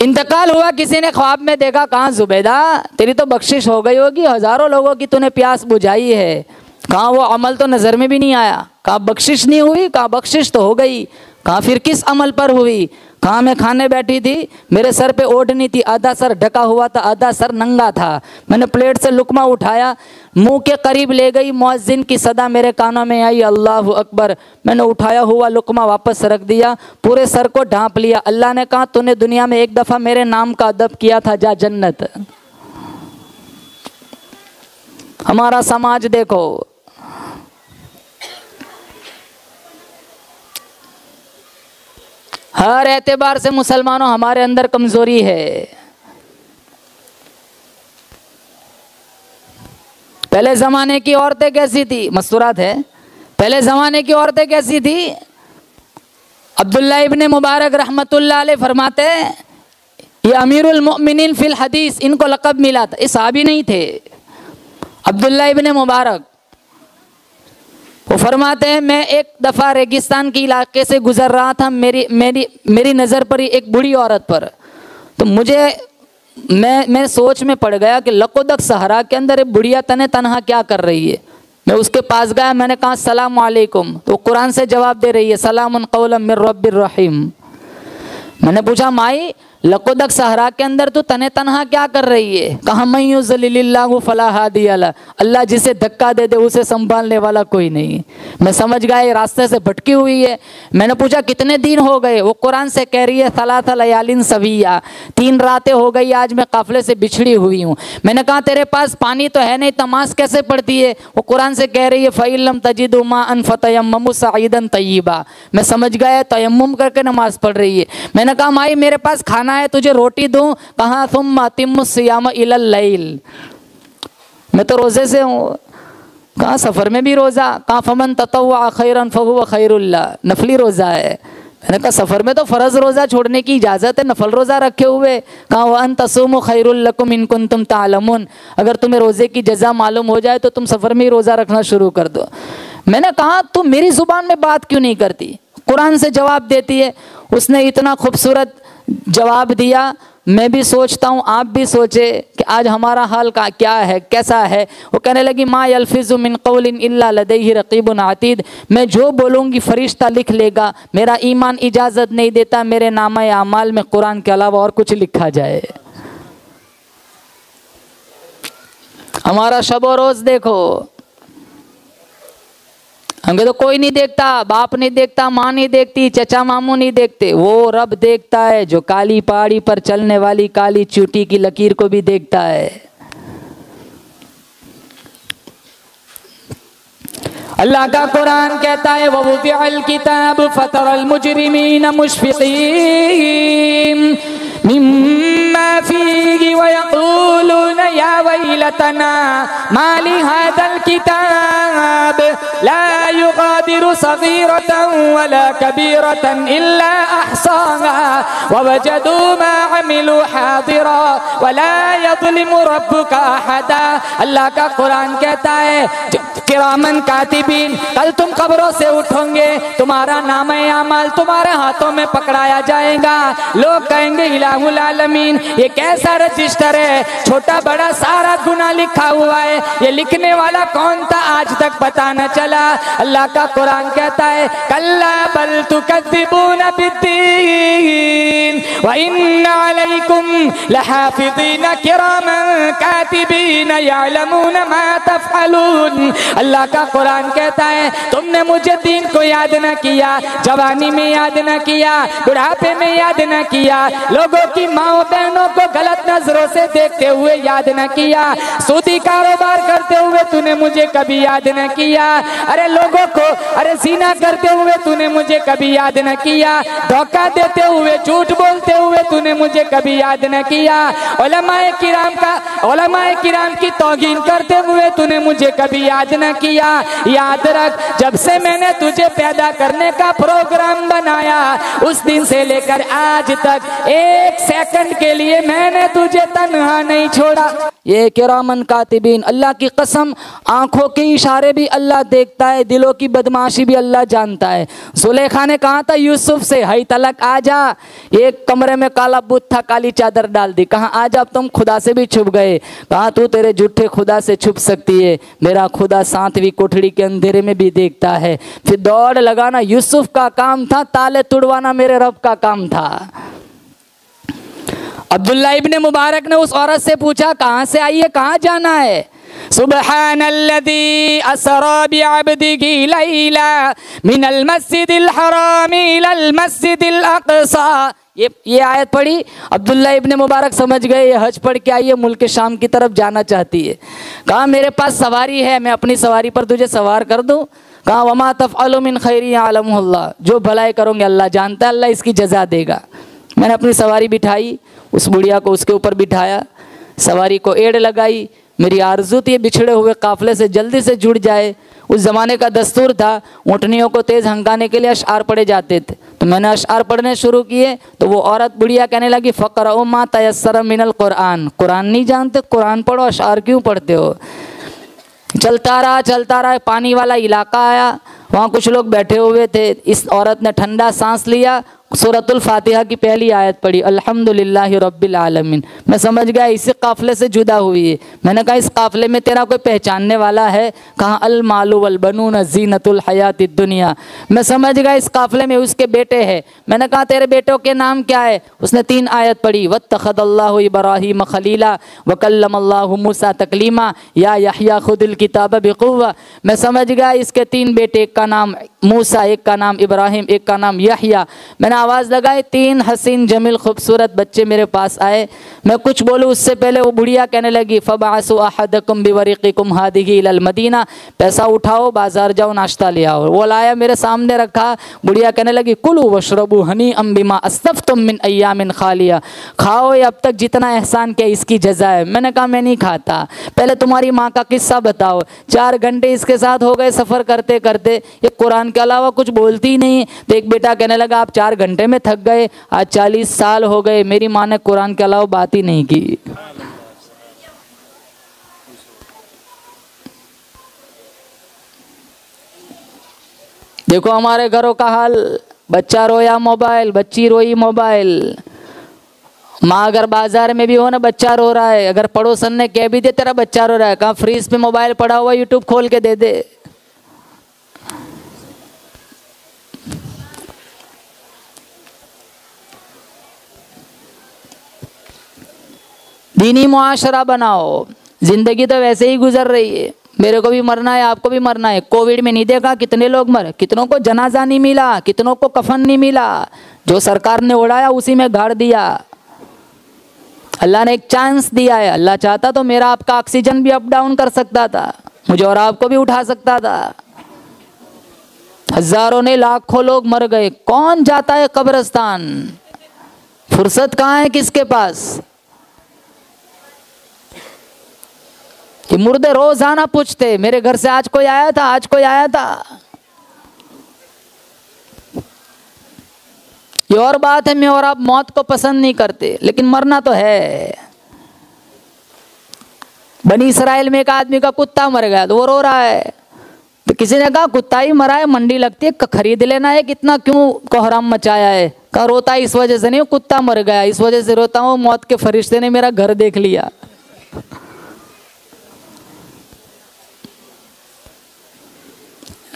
इंतकाल हुआ, किसी ने ख्वाब में देखा, कहाँ जुबैदा तेरी तो बख्शिश हो गई होगी, हजारों लोगों की तूने प्यास बुझाई है, कहाँ वो अमल तो नजर में भी नहीं आया, कहाँ बख्शिश नहीं हुई, कहाँ बख्शिश तो हो गई, कहाँ फिर किस अमल पर हुई? कहाँ मैं खाने बैठी थी, मेरे सर पे ओढ़नी थी, आधा सर ढका हुआ था, आधा सर नंगा था, मैंने प्लेट से लुकमा उठाया, मुंह के करीब ले गई, मुअज्जिन की सदा मेरे कानों में आई, अल्लाहु अकबर। मैंने उठाया हुआ लुकमा वापस रख दिया, पूरे सर को ढांप लिया। अल्लाह ने कहा तूने दुनिया में एक दफ़ा मेरे नाम का अदब किया था, जा जन्नत। हमारा समाज देखो, हर एतबार से मुसलमानों हमारे अंदर कमजोरी है। पहले ज़माने की औरतें कैसी थी? मस्तूरात है। पहले ज़माने की औरतें कैसी थी? अब्दुल्ला इब्ने मुबारक रहमतुल्लाह अलैह फरमाते हैं, ये अमीरुल मोमिनीन फिल हदीस, इनको लक़ब मिला था। ये सहाबी नहीं थे, अब्दुल्ला इब्ने मुबारक। वो फरमाते हैं, मैं एक दफ़ा रेगिस्तान के इलाके से गुज़र रहा था, मेरी नज़र पड़ी एक बूढ़ी औरत पर। तो मैं सोच में पड़ गया कि लकोदक सहरा के अंदर एक बुढ़िया तन्हा क्या कर रही है। मैं उसके पास गया, मैंने कहा अस्सलामु अलैकुम, तो कुरान से जवाब दे रही है सलामुन कौलन मिर रब्बिर रहीम। मैंने पूछा माई, लकोदक सहरा के अंदर तो तन्हा क्या कर रही है? कहा मैं युज़्लिलिल्लाहु फला हादिया ला, अल्लाह जिसे धक्का दे दे उसे संभालने वाला कोई नहीं। मैं समझ गया ये रास्ते से भटकी हुई है। मैंने पूछा कितने दिन हो गए? वो कुरान से कह रही है सलासा लयालिन सविया, 3 रातें हो गई आज मैं काफिले से बिछड़ी हुई हूँ। मैंने कहा तेरे पास पानी तो है नहीं, तमाश कैसे पड़ती है? वो कुरान से कह रही है फ़इल्लम तजिदू माअन फ़तयम्ममू सईदन तय्यिबा। मैं समझ गया तयम्मुम करके नमाज पढ़ रही है। मैंने कहा माई मेरे पास खाना है, तुझे रोटी दूं? कहा सुम्मा अतिम्मु सियाम इलल लैल, मैं तो रोजे से हूँ। कहा सफर में भी रोजा? कहा फमन ततव्वा खैरन फहुव खैरुल्ला, नफली रोजा है। मैंने कहा सफर में तो फर्ज रोजा छोड़ने की इजाजत है, नफल रोजा रखे हुए। कहा वअन तसूमु खैरुल लकुम इन कुंतुम तालमून, अगर तुम्हें रोजे की जजा मालूम हो जाए तो तुम सफर में ही रोजा रखना शुरू कर दो। मैंने कहा तुम मेरी जुबान में बात क्यों नहीं करती, कुरान से जवाब देती है। उसने इतना खूबसूरत जवाब दिया। मैं भी सोचता हूँ, आप भी सोचे कि आज हमारा हाल का क्या है, कैसा है। वो कहने लगी मा यल्फिज़ु मिन क़ौलिन इल्ला लदैहि रक़ीबुन अतीद, मैं जो बोलूँगी फरिश्ता लिख लेगा। मेरा ईमान इजाज़त नहीं देता मेरे नामे आमाल में कुरान के अलावा और कुछ लिखा जाए। हमारा शब रोज़ देखो, हमें तो कोई नहीं देखता, बाप नहीं देखता, माँ नहीं देखती, चचा मामू नहीं देखते, वो रब देखता है जो काली पहाड़ी पर चलने वाली काली चींटी की लकीर को भी देखता है। अल्लाह का कुरान कहता है ववुदिअल किताब फतरल मुजरिमीन मुश्फिकीन मिम्मा फीहि वयक़ूलून या वैलतना मा लिहाज़ल किताब ला युग़ादिरु सग़ीरतन वला कबीरतन इल्ला अहसाहा ववजदू मा अमिलू हादिरा वला यज़लिमु रब्बुका अहदा। अल्लाह का कुरान कहता है किरामन कातिबीन, कल तुम कब्रों से उठोगे, तुम्हारा नामे आमाल तुम्हारे हाथों में पकड़ाया जाएगा। लोग कहेंगे इलाहुल आलमीन ये कैसा रजिस्टर है, छोटा बड़ा सारा गुनाह लिखा हुआ है, ये लिखने वाला कौन था आज तक पता न चला। अल्लाह का कुरान कहता है कल्ला बल तुकज़्ज़िबून बिद्दीन व इन्ना अलैकुम लहाफ़िज़ीन किरामन कातिबीन यअलमून मा तफ़अलून। अल्लाह का कुरान कहता है तुमने मुझे दीन को याद न किया, जवानी में याद न किया, बुढ़ापे में याद न किया, लोगों की माओ बहनों को गलत नजरों से देखते हुए याद न किया, सूदी कारोबार करते हुए तूने मुझे कभी याद न किया, अरे लोगों को अरे ज़िना करते हुए तूने मुझे कभी याद न किया, धोखा देते हुए झूठ बोलते हुए तूने मुझे कभी याद न किया, उलमाए किराम की तौहीन करते हुए तूने मुझे कभी याद न किया। याद रख जब से मैंने तुझे पैदा करने का प्रोग्राम बनाया उस दिन से लेकर आज तक एक सेकंड के लिए मैंने तुझे तन्हा नहीं छोड़ा। ये किरामन कातिबीन, अल्लाह की कसम आंखों के इशारे भी अल्लाह देखता है, दिलों की बदमाशी भी अल्लाह जानता है। जुलेखा ने कहा था यूसुफ से हई तलक आजा, एक कमरे में काला बुत था, काली चादर डाल दी, कहा आज अब तुम खुदा से भी छुप गए, कहा तू तेरे झूठे खुदा से छुप सकती है, मेरा खुदा 7वीं कोठड़ी के अंधेरे में भी देखता है। फिर दौड़ लगाना यूसुफ का काम था, ताले तुड़वाना मेरे रब का काम था। अब्दुल्ला इब्ने मुबारक ने उस औरत से पूछा कहाँ से आई है, कहाँ जाना है? सुब्हानल्लज़ी असरा बिअब्दिही लैला मिनल मस्जिदिल हराम इलल मस्जिदिल अक़सा। ये आयत पढ़ी, अब्दुल्ला इब्ने मुबारक समझ गए ये हज पढ़ के आई है, मुल्क शाम की तरफ जाना चाहती है। कहा मेरे पास सवारी है, मैं अपनी सवारी पर तुझे सवार कर दूं? कहा वमा तफ़अलु मिन खैरि यअलमुहुल्लाह, जो भलाई करोगे अल्लाह जानता है, अल्लाह इसकी जजा देगा। मैंने अपनी सवारी बिठाई, उस बुढ़िया को उसके ऊपर बिठाया, सवारी को एड़ लगाई। मेरी आरज़ू थी बिछड़े हुए काफिले से जल्दी से जुड़ जाए। उस ज़माने का दस्तूर था, ऊँटनियों को तेज़ हंकाने के लिए अशआर पढ़े जाते थे। तो मैंने अशआर पढ़ने शुरू किए तो वो औरत बुढ़िया कहने लगी फ़क़रऊ मा तयस्सर मिनल कुरान, कुरान नहीं जानते, कुरान पढ़ो, अशआर क्यों पढ़ते हो। चलता रहा, पानी वाला इलाका आया, वहाँ कुछ लोग बैठे हुए थे। इस औरत ने ठंडा सांस लिया, सूरतुल फातिहा की पहली आयत पढ़ी, अल्हम्दुलिल्लाहि रब्बिल आलमीन। मैं समझ गया इसी काफ़िले से जुदा हुई है। मैंने कहा इस काफ़िले में तेरा कोई पहचानने वाला है? कहा अल मालु वल बनून ज़ीनतुल हयातिद दुनिया। मैं समझ गया इस काफ़िले में उसके बेटे हैं। मैंने कहा तेरे बेटों के नाम क्या है? उसने 3 आयत पढ़ी, वत्तखज़ल्लाहु इब्राहीम खलीला व कल्लमल्लाहु मूसा तकलीमा या यहया खुदिल किताब बिक़ुव्वा। मैं समझ गया इसके 3 बेटे, एक का नाम मूसा, एक का नाम इब्राहिम, एक का नाम यहया। मैंने आवाज़ लगाई, 3 हसीन जमील खूबसूरत बच्चे मेरे पास आए। मैं कुछ बोलूँ उससे पहले वो बुढ़िया कहने लगी फ़बअसु अहदकुम बिवरिक़िकुम हादिही इलल मदीना, पैसा उठाओ बाज़ार जाओ नाश्ता ले आओ। वो लाया मेरे सामने रखा। बुढ़िया कहने लगी कुलू वशरबू हनीअम बिमा अस्तफ़्तुम मिन अय्यामिन खालिया, खाओ ये अब तक जितना एहसान किया इसकी जज़ा है। मैंने कहा मैं नहीं खाता। पहले तुम्हारी माँ का किस्सा बताओ। 4 घंटे इसके साथ हो गए सफ़र करते करते, ये कुरान के अलावा कुछ बोलती नहीं। तो एक बेटा कहने लगा आप 4 घंटे में थक गए, आज 40 साल हो गए मेरी माँ ने कुरान के अलावा बात ही नहीं की। देखो हमारे घरों का हाल, बच्चा रोया मोबाइल, बच्ची रोई मोबाइल। माँ अगर बाजार में भी हो ना बच्चा रो रहा है, अगर पड़ोसन ने कह भी दे तेरा बच्चा रो रहा है, कहाँ फ्रीज पे मोबाइल पड़ा हुआ यूट्यूब खोल के दे दे। दीनी मुआशरा बनाओ। जिंदगी तो वैसे ही गुजर रही है, मेरे को भी मरना है, आपको भी मरना है। कोविड में नहीं देखा कितने लोग मरे, कितनों को जनाजा नहीं मिला, कितनों को कफन नहीं मिला। जो सरकार ने उड़ाया उसी में गाड़ दिया। अल्लाह ने एक चांस दिया है, अल्लाह चाहता तो मेरा आपका ऑक्सीजन भी अप डाउन कर सकता था, मुझे और आपको भी उठा सकता था। हजारों ने लाखों लोग मर गए, कौन जाता है कब्रिस्तान? फुर्सत कहाँ है किसके पास? ये मुर्दे रोजाना पूछते मेरे घर से आज कोई आया था, आज कोई आया था। ये और बात है मैं और आप मौत को पसंद नहीं करते, लेकिन मरना तो है। बनी इसराइल में एक आदमी का कुत्ता मर गया तो वो रो रहा है। तो किसी ने कहा कुत्ता ही मरा है, मंडी लगती है, खरीद लेना है, कितना क्यों कोहराम मचाया है? कहा रोता है इस वजह से नहीं, कुत्ता मर गया इस वजह से रोता हूँ, मौत के फरिश्ते ने मेरा घर देख लिया।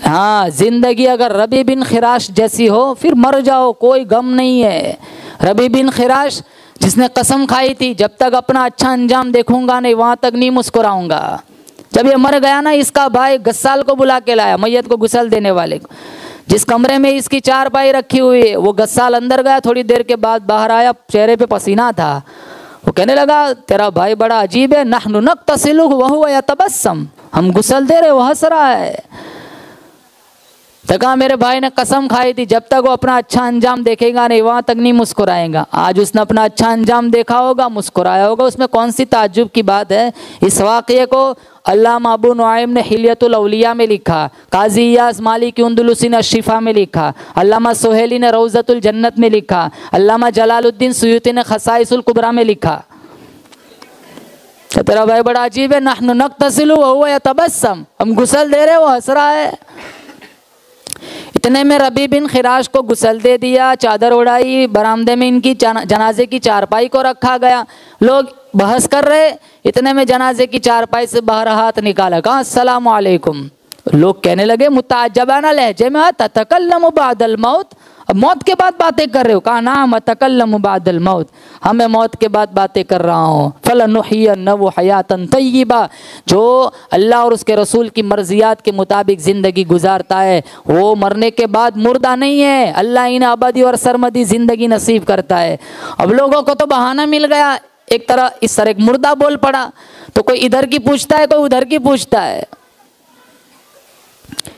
हाँ, जिंदगी अगर रबी बिन खिराश जैसी हो फिर मर जाओ, कोई गम नहीं है। रबी बिन खिराश जिसने कसम खाई थी जब तक अपना अच्छा अंजाम देखूंगा नहीं वहां तक नहीं मुस्कुराऊंगा। जब ये मर गया ना, इसका भाई गस्साल को बुला के लाया, मैयत को गुसल देने वाले को। जिस कमरे में इसकी चारपाई रखी हुई है वो गस्साल अंदर गया, थोड़ी देर के बाद बाहर आया, चेहरे पे पसीना था। वो कहने लगा तेरा भाई बड़ा अजीब है, नहनु नक्तसिलु वहुव यतबस्सम, हम गुसल दे रहे वो हंस रहा है। तो कहा मेरे भाई ने कसम खाई थी जब तक वो अपना अच्छा अंजाम देखेगा नहीं वहां तक नहीं मुस्कुराएगा। आज उसने अपना अच्छा अंजाम देखा होगा, मुस्कुराया होगा, उसमें कौन सी ताज्जुब की बात है। इस वाक़ये को अल्लामा अबू नुआइम ने हिलियतुल औलिया में लिखा, काजी इयास मालिकी उंदुलुसी ने शिफा में लिखा, अल्लामा सोहेली ने रौज़तुल जन्नत में लिखा, अल्लामा जलालुद्दीन सुयूती ने खसाइसुल कुबरा में लिखा। तो तेरा भाई बड़ा अजीब है, नहनु नक्तसिलु वहुव यतबस्सम, हम गुसल दे रहे वो हंस रहा है। इतने में रबी बिन खिराश को गुसल दे दिया, चादर उड़ाई, बरामदे में इनकी जनाजे की चारपाई को रखा गया। लोग बहस कर रहे, इतने में जनाजे की चारपाई से बाहर हाथ निकाला, कहा अस्सलामु अलैकुम। लोग कहने लगे मुताज्जबाना लहजे में, ततकल्लमु बादल मौत, अब मौत के बाद बातें कर रहे हो? कहा नाम तकल्लमु बादल मौत, हमें मौत के बाद बातें कर रहा हूँ। फलनुहियन्नहु हयातन तय्यिबा, जो अल्लाह और उसके रसूल की मर्जियात के मुताबिक ज़िंदगी गुजारता है वो मरने के बाद मुर्दा नहीं है, अल्लाह इन्हें अबदी और सरमदी ज़िंदगी नसीब करता है। अब लोगों को तो बहाना मिल गया, एक तरह इस तरह एक मुर्दा बोल पड़ा, तो कोई इधर की पूछता है, कोई उधर की पूछता है।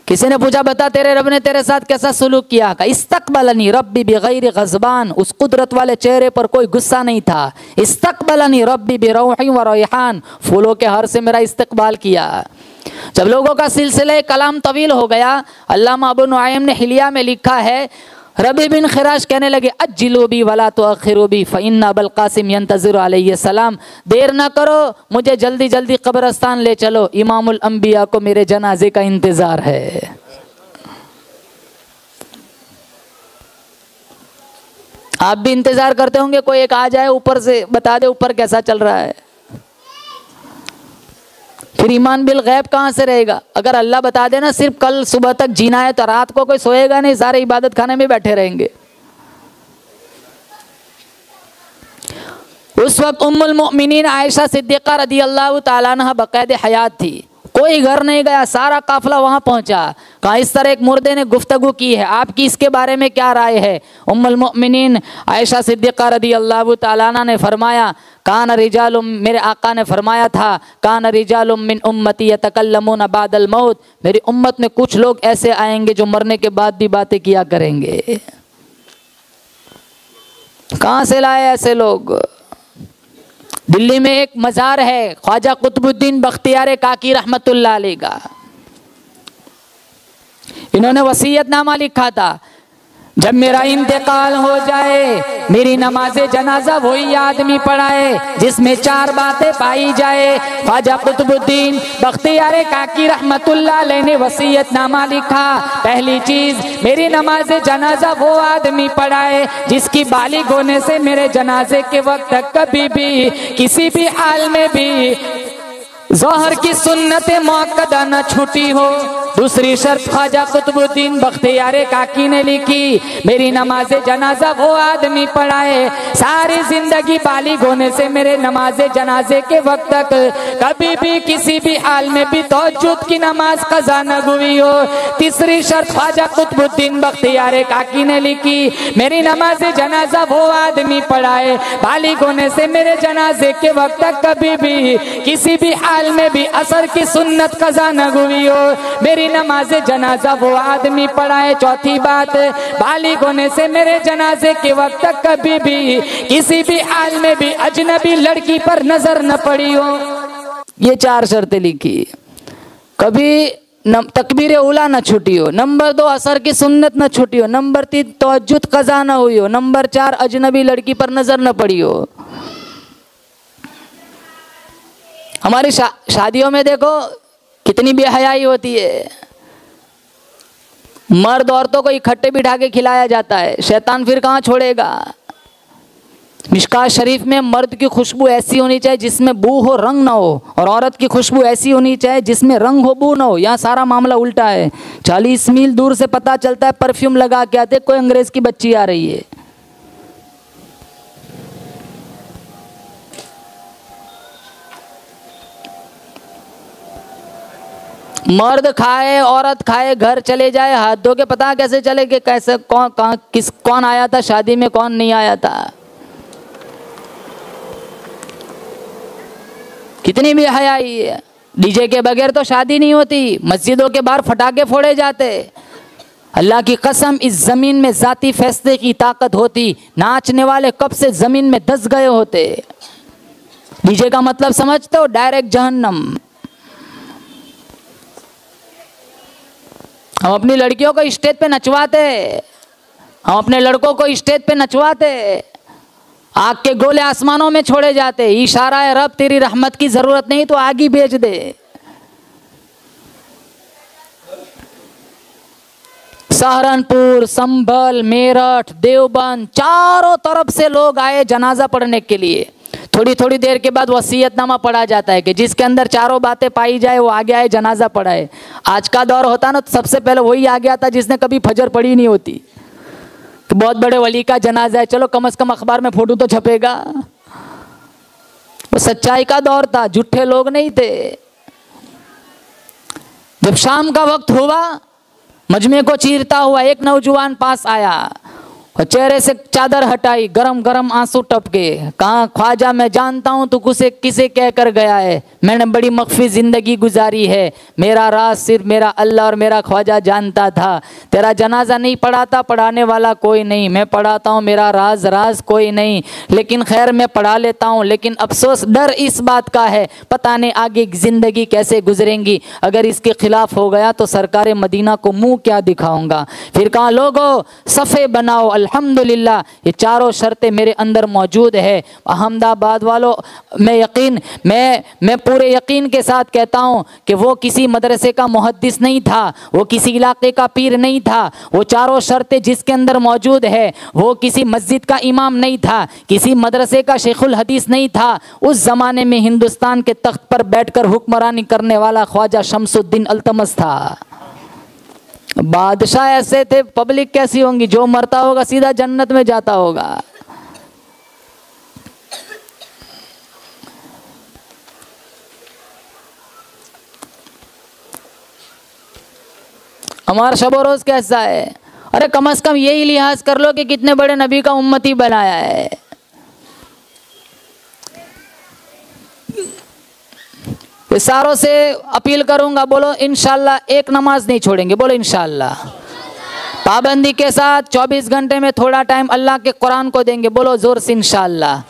किसी ने पूछा बता तेरे रब ने तेरे साथ कैसा सुलूक किया? का इस्तकबलनी रब्बी बिगैर गज़बान, उस कुदरत वाले चेहरे पर कोई गुस्सा नहीं था। इस्तकबलनी रब्बी बिरौही व रैहान, फूलों के हार से मेरा इस्तकबाल किया। जब लोगों का सिलसिला कलाम तवील हो गया, अल्लामा अबू नुआइम ने हिलिया में लिखा है रबी बिन खिराश कहने लगे अज्जिलू बी वला तुअख्खिरू बी फ़इन्ना अबल क़ासिम यंतज़िरु अलैहिस्सलाम, देर ना करो, मुझे जल्दी जल्दी कब्रिस्तान ले चलो, इमामुल अंबिया को मेरे जनाजे का इंतज़ार है। आप भी इंतज़ार करते होंगे कोई एक आ जाए ऊपर से बता दे ऊपर कैसा चल रहा है, फिर ईमान बिल गैब कहाँ से रहेगा? अगर अल्लाह बता देना सिर्फ कल सुबह तक जीना है तो रात को कोई सोएगा नहीं, सारे इबादत खाने में बैठे रहेंगे। उस वक्त उम्मुल मोमिनीन आयशा सिद्दीक़ा रदी अल्लाह ताला अन्हा बक़ैद हयात थी, कोई घर नहीं गया, सारा काफिला वहां पहुंचा। कहा इस तरह एक मुर्दे ने गुफ्तगू की है, आपकी इसके बारे में क्या राय है? उम्मुल मोमिनीन आयशा सिद्दीक़ा रदी अल्लाह ताला अन्हा ने फरमाया कान रिजालुम, मेरे आका ने फरमाया था कान रिजालुम मिन उम्मती यतकल्लमून बादल मौत, मेरी उम्मत में कुछ लोग ऐसे आएंगे जो मरने के बाद भी बातें किया करेंगे। कहाँ से लाए ऐसे लोग? दिल्ली में एक मज़ार है ख्वाजा कुतुबुद्दीन बख्तियार काकी रहमतुल्लाह अलैह का, इन्होंने वसीयतनामा लिखा था जब मेरा इंतकाल हो जाए मेरी नमाज़े जनाजा वही आदमी पढ़ाए जिसमें 4 बातें पाई जाए। ख्वाजा कुतुबुद्दीन बख्तियार काकी रहमतुल्लाह अलैह ने वसीयतनामा लिखा, पहली चीज मेरी नमाज़े जनाजा वो आदमी पढ़ाए जिसकी बालिग होने से मेरे जनाजे के वक्त तक कभी भी किसी भी हाल में भी ज़ोहर की सुन्नत मुअक्कदा न छूटी हो। दूसरी शर्त ख्वाजा कुतुबुद्दीन बख्तियार काकी ने लिखी, मेरी नमाज़े जनाजा वो आदमी पढ़ाए सारी जिंदगी बालिग होने से मेरे नमाज़े जनाजे के वक्त तक कभी भी किसी भी हाल में भी तहज्जुद की नमाज कज़ा न हुई हो। तीसरी शर्त ख्वाजा कुतुबुद्दीन बख्तियार काकी ने लिखी, मेरी नमाज़े जनाजा वो आदमी पढ़ाए बालिग होने से मेरे जनाजे के वक्त तक कभी भी किसी भी हाल में भी असर की सुन्नत कज़ा न हुई हो। मेरी नमाज़े जनाजा वो आदमी पढ़ाए। चौथी बात, बालिग होने से मेरे जनाजे के वक्त तक कभी भी किसी भी हाल में भी अजनबी लड़की पर नजर न पड़ी हो। ये 4 शर्तें लिखी। कभी तकबीर उला न छूटी हो। नंबर 2 असर की सुन्नत न छूटी हो। नंबर 3 तहज्जुद कज़ा न हुई हो। नंबर 4 अजनबी लड़की पर नजर न पड़ी हो। हमारी शादियों में देखो कितनी बेहयाई होती है। मर्द औरतों को इकट्ठे बिठा के खिलाया जाता है, शैतान फिर कहाँ छोड़ेगा। मिशकात शरीफ में मर्द की खुशबू ऐसी होनी चाहिए जिसमें बू हो रंग ना हो, और औरत की खुशबू ऐसी होनी चाहिए जिसमें रंग हो बू ना हो। यहाँ सारा मामला उल्टा है। 40 मील दूर से पता चलता है परफ्यूम लगा के आते कोई अंग्रेज की बच्ची आ रही है। मर्द खाए औरत खाए घर चले जाए हाथ धो के पता कैसे चले कि कैसे कौन आया था शादी में कौन नहीं आया था। कितनी बेहयाई है। डीजे के बगैर तो शादी नहीं होती। मस्जिदों के बाहर फटाके फोड़े जाते। अल्लाह की कसम इस जमीन में जाती फैसले की ताकत होती, नाचने वाले कब से जमीन में धंस गए होते। डीजे का मतलब समझते हो? डायरेक्ट जहन्नम। हम अपनी लड़कियों को स्टेज पे नचवाते, हम अपने लड़कों को स्टेज पे नचवाते, आग के गोले आसमानों में छोड़े जाते। इशारा है रब तेरी रहमत की जरूरत नहीं तो आग ही भेज दे। सहारनपुर, संभल, मेरठ, देवबंद, चारों तरफ से लोग आए जनाजा पढ़ने के लिए। थोड़ी थोड़ी देर के बाद वसीयतनामा पढ़ा जाता है कि जिसके अंदर 4 बातें पाई जाए वो आगे आए जनाजा पढ़ाए। आज का दौर होता ना तो सबसे पहले वही आगे आता जिसने कभी फजर पढ़ी नहीं होती। तो बहुत बड़े वली का जनाजा है, चलो कम से कम अखबार में फोटो तो छपेगा। वो सच्चाई का दौर था, झूठे लोग नहीं थे। जब शाम का वक्त हुआ, मजमे को चीरता हुआ एक नौजवान पास आया। और चेहरे से चादर हटाई, गरम गरम आंसू टपके, कहा ख्वाजा मैं जानता हूँ तू किसे कह कर गया है, मैंने बड़ी मख्फी ज़िंदगी गुजारी है, मेरा राज सिर्फ मेरा अल्लाह और मेरा ख्वाजा जानता था, तेरा जनाजा नहीं पढ़ाता, पढ़ाने वाला कोई नहीं, मैं पढ़ाता हूँ, मेरा राज कोई नहीं, लेकिन खैर मैं पढ़ा लेता हूँ, लेकिन अफसोस डर इस बात का है पता नहीं आगे ज़िंदगी कैसे गुजरेंगी, अगर इसके खिलाफ हो गया तो सरकार मदीना को मुँह क्या दिखाऊँगा। फिर कहा लोगों सफ़े बनाओ, अल्हम्दुलिल्लाह ये चारों शर्तें मेरे अंदर मौजूद है। अहमदाबाद वालों मैं पूरे यकीन के साथ कहता हूँ कि वो किसी मदरसे का मुहद्दिस नहीं था, वो किसी इलाके का पीर नहीं था, वो चारों शर्तें जिसके अंदर मौजूद है वो किसी मस्जिद का इमाम नहीं था, किसी मदरसे का शेखुल हदीस नहीं था, उस ज़माने में हिंदुस्तान के तख्त पर बैठकर हुक्मरानी करने वाला ख्वाजा शमसुद्दीन अल्तमस था। बादशाह ऐसे थे, पब्लिक कैसी होंगी, जो मरता होगा सीधा जन्नत में जाता होगा। हमारा शब रोज कैसा है, अरे कम से कम यही लिहाज कर लो कि कितने बड़े नबी का उम्मती बनाया है। सारों से अपील करूंगा, बोलो इंशाल्लाह एक नमाज नहीं छोड़ेंगे, बोलो इंशाल्लाह पाबंदी के साथ 24 घंटे में थोड़ा टाइम अल्लाह के कुरान को देंगे, बोलो जोर से इंशाल्लाह।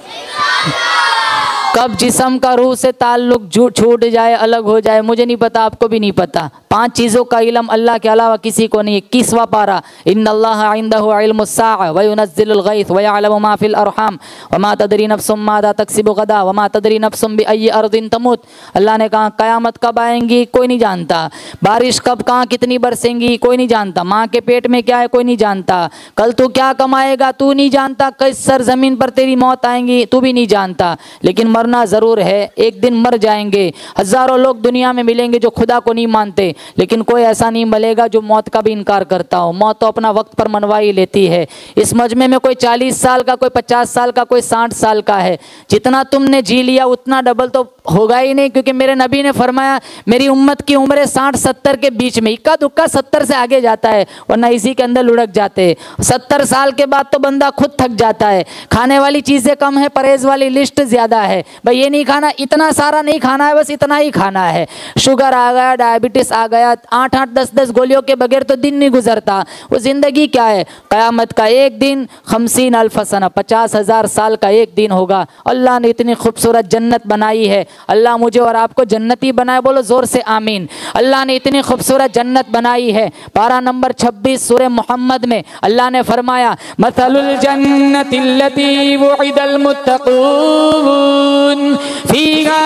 कब जिस्म का रूह से ताल्लुक छूट जाए, अलग हो जाए, मुझे नहीं पता, आपको भी नहीं पता। 5 चीज़ों का इल्म अल्लाह के अलावा किसी को नहीं है। 21वां पारा, इन्नल्लाह इंदहु इल्मुस्साअ व युनज़्ज़िलुल गैथ व यअलमु मा फिल अरहाम व मा तदरी नफ्सुम माज़ा तक्सिबु गदा व मा तदरी नफ्सुम बिअय्यि अर्दिन तमूत। अल्लाह ने कहा क़यामत कब आएंगी कोई नहीं जानता, बारिश कब कहाँ कितनी बरसेंगी कोई नहीं जानता, माँ के पेट में क्या है कोई नहीं जानता, कल तू क्या कमाएगा तू नहीं जानता, किस सरजमीन पर तेरी मौत आएंगी तू भी नहीं जानता, लेकिन मरना ज़रूर है, एक दिन मर जाएंगे। हज़ारों लोग दुनिया में मिलेंगे जो खुदा को नहीं मानते, लेकिन कोई ऐसा नहीं मिलेगा जो मौत का भी इनकार करता हो। मौत तो अपना वक्त पर मनवा ही लेती है। इस मजमे में कोई 40 साल का, कोई 50 साल का, कोई 60 साल का है। जितना तुमने जी लिया उतना डबल तो होगा ही नहीं, क्योंकि मेरे नबी ने फरमाया मेरी उम्मत की उम्र 60-70 के बीच में, इक्का दुक्का 70 से आगे जाता है, वरना इसी के अंदर लुढ़क जाते हैं। 70 साल के बाद तो बंदा खुद थक जाता है। खाने वाली चीज़ें कम है, परहेज वाली लिस्ट ज़्यादा है। भाई ये नहीं खाना, इतना सारा नहीं खाना है, बस इतना ही खाना है। शुगर आ गया, डायबिटीज़ आ गया, 8-8, 10-10 गोलियों के बगैर तो दिन नहीं गुजरता। वो ज़िंदगी क्या है? क़यामत का एक दिन 50,000 सना, 50,000 साल का एक दिन होगा। अल्लाह ने इतनी खूबसूरत जन्नत बनाई है, अल्लाह मुझे और आपको जन्नती बनाए, बोलो ज़ोर से आमीन। अल्लाह ने इतनी खूबसूरत जन्नत बनाई है। पारा नंबर 26 सूरह मोहम्मद में अल्लाह ने फरमाया मसलुल जन्नतिल्लती वुइदल मुत्तक़ून फीहा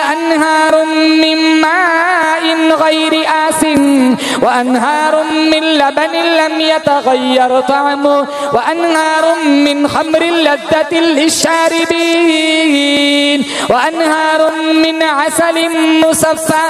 अन्हारुम मिन माइन गैरि आसिन व अन्हारुम मिन लबनिन लम यतगय्यर तअमुहु व अन्हारुम मिन खम्रिन लज़्ज़तिन लिश्शारिबीन व अन्हारुम मिन असलिन मुसफ़्फ़ा।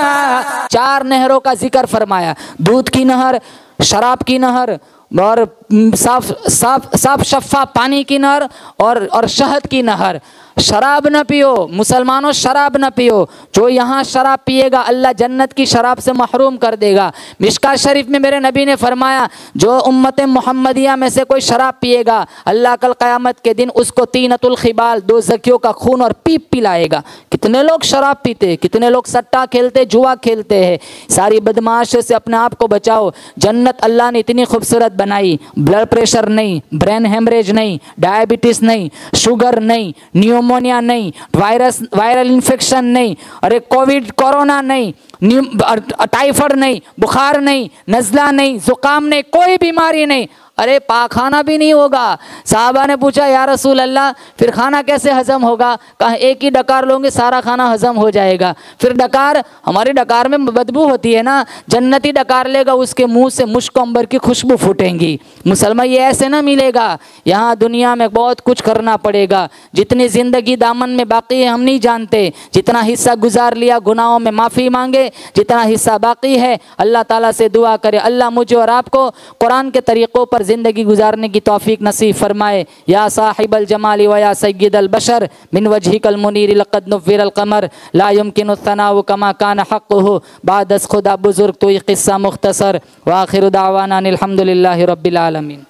4 नहरों का जिक्र फरमाया, दूध की नहर, शराब की नहर और साफ शफ़ा पानी की नहर और शहद की नहर। शराब न पियो मुसलमानों, शराब न पियो। जो यहाँ शराब पिएगा अल्लाह जन्नत की शराब से महरूम कर देगा। मिशकात शरीफ में मेरे नबी ने फरमाया जो उम्मत मोहम्मदिया में से कोई शराब पिएगा अल्लाह कल क़यामत के दिन उसको तीनतुल खिबाल, 2 ज़कियों का खून और पीप पिलाएगा। कितने लोग शराब पीते, कितने लोग सट्टा खेलते, जुआ खेलते हैं। सारी बदमाशियों से अपने आप को बचाओ। जन्नत अल्लाह ने इतनी खूबसूरत बनाई, ब्लड प्रेशर नहीं, ब्रेन हेमरेज नहीं, डायबिटीज़ नहीं, शुगर नहीं, निमोनिया नहीं, वायरल इन्फेक्शन नहीं, अरे कोविड कोरोना नहीं, टाइफाइड नहीं, बुखार नहीं, नज़ला नहीं, ज़ुकाम नहीं, कोई बीमारी नहीं, अरे पाखाना भी नहीं होगा। साहबा ने पूछा या रसूल अल्लाह फिर खाना कैसे हज़म होगा? कहा एक ही डकार लोगे सारा खाना हज़म हो जाएगा। फिर डकार, हमारी डकार में बदबू होती है ना, जन्नती डकार लेगा उसके मुंह से मुश्क अंबर की खुशबू फूटेंगी। मुसलमान ये ऐसे ना मिलेगा। यहाँ दुनिया में बहुत कुछ करना पड़ेगा। जितनी ज़िंदगी दामन में बाकी है हम नहीं जानते। जितना हिस्सा गुजार लिया गुनाहों में माफ़ी मांगे, जितना हिस्सा बाकी है अल्लाह ताला से दुआ करे अल्लाह मुझे और आपको कुरान के तरीक़ों पर ज़िंदगी गुजारने की तौफीक नसीब फरमाए। या साहिबल जमाली व या सय्यदल बशर मिन वजहिकल मुनीर लक़द नुव्विरल क़मर ला युमकिनु तनाउ कमा कान हक़्क़ुहु बादस खुदा बुज़ुर्ग तो ये क़िस्सा मुख्तसर व आखिरु दावाना अनिल हम्दुलिल्लाहि रब्बिल आलमीन।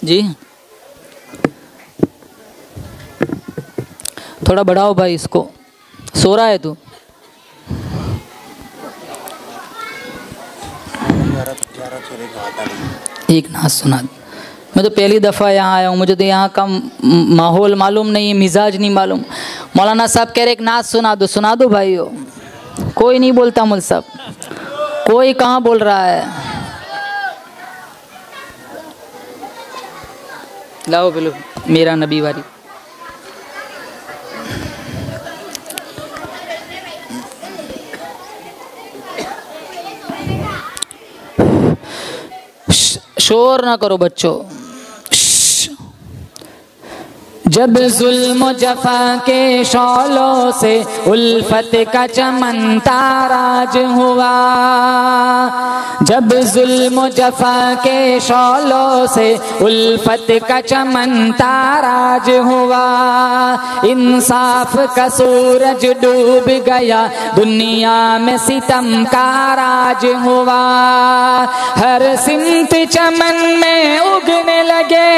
जी थोड़ा बढ़ाओ भाई इसको, सो रहा है तू? एक नाच सुना। मैं तो पहली दफ़ा यहाँ आया हूँ, मुझे तो यहाँ का माहौल मालूम नहीं, मिजाज नहीं मालूम। मौलाना साहब कह रहे एक नाच सुना दो भाई। हो कोई नहीं बोलता मुल साहब, कोई कहाँ बोल रहा है। लाओ बिलो मेरा नबी वाली। शोर ना करो बच्चों। जब जुल्म जफा के शौलों से उल्फत का चमन ताराज हुआ, जब जुल्म जफा के शौलों से उल्फत का चमन ताराज हुआ, इंसाफ का सूरज डूब गया, दुनिया में सितम का राज हुआ। हर सिमत चमन में उगने लगे,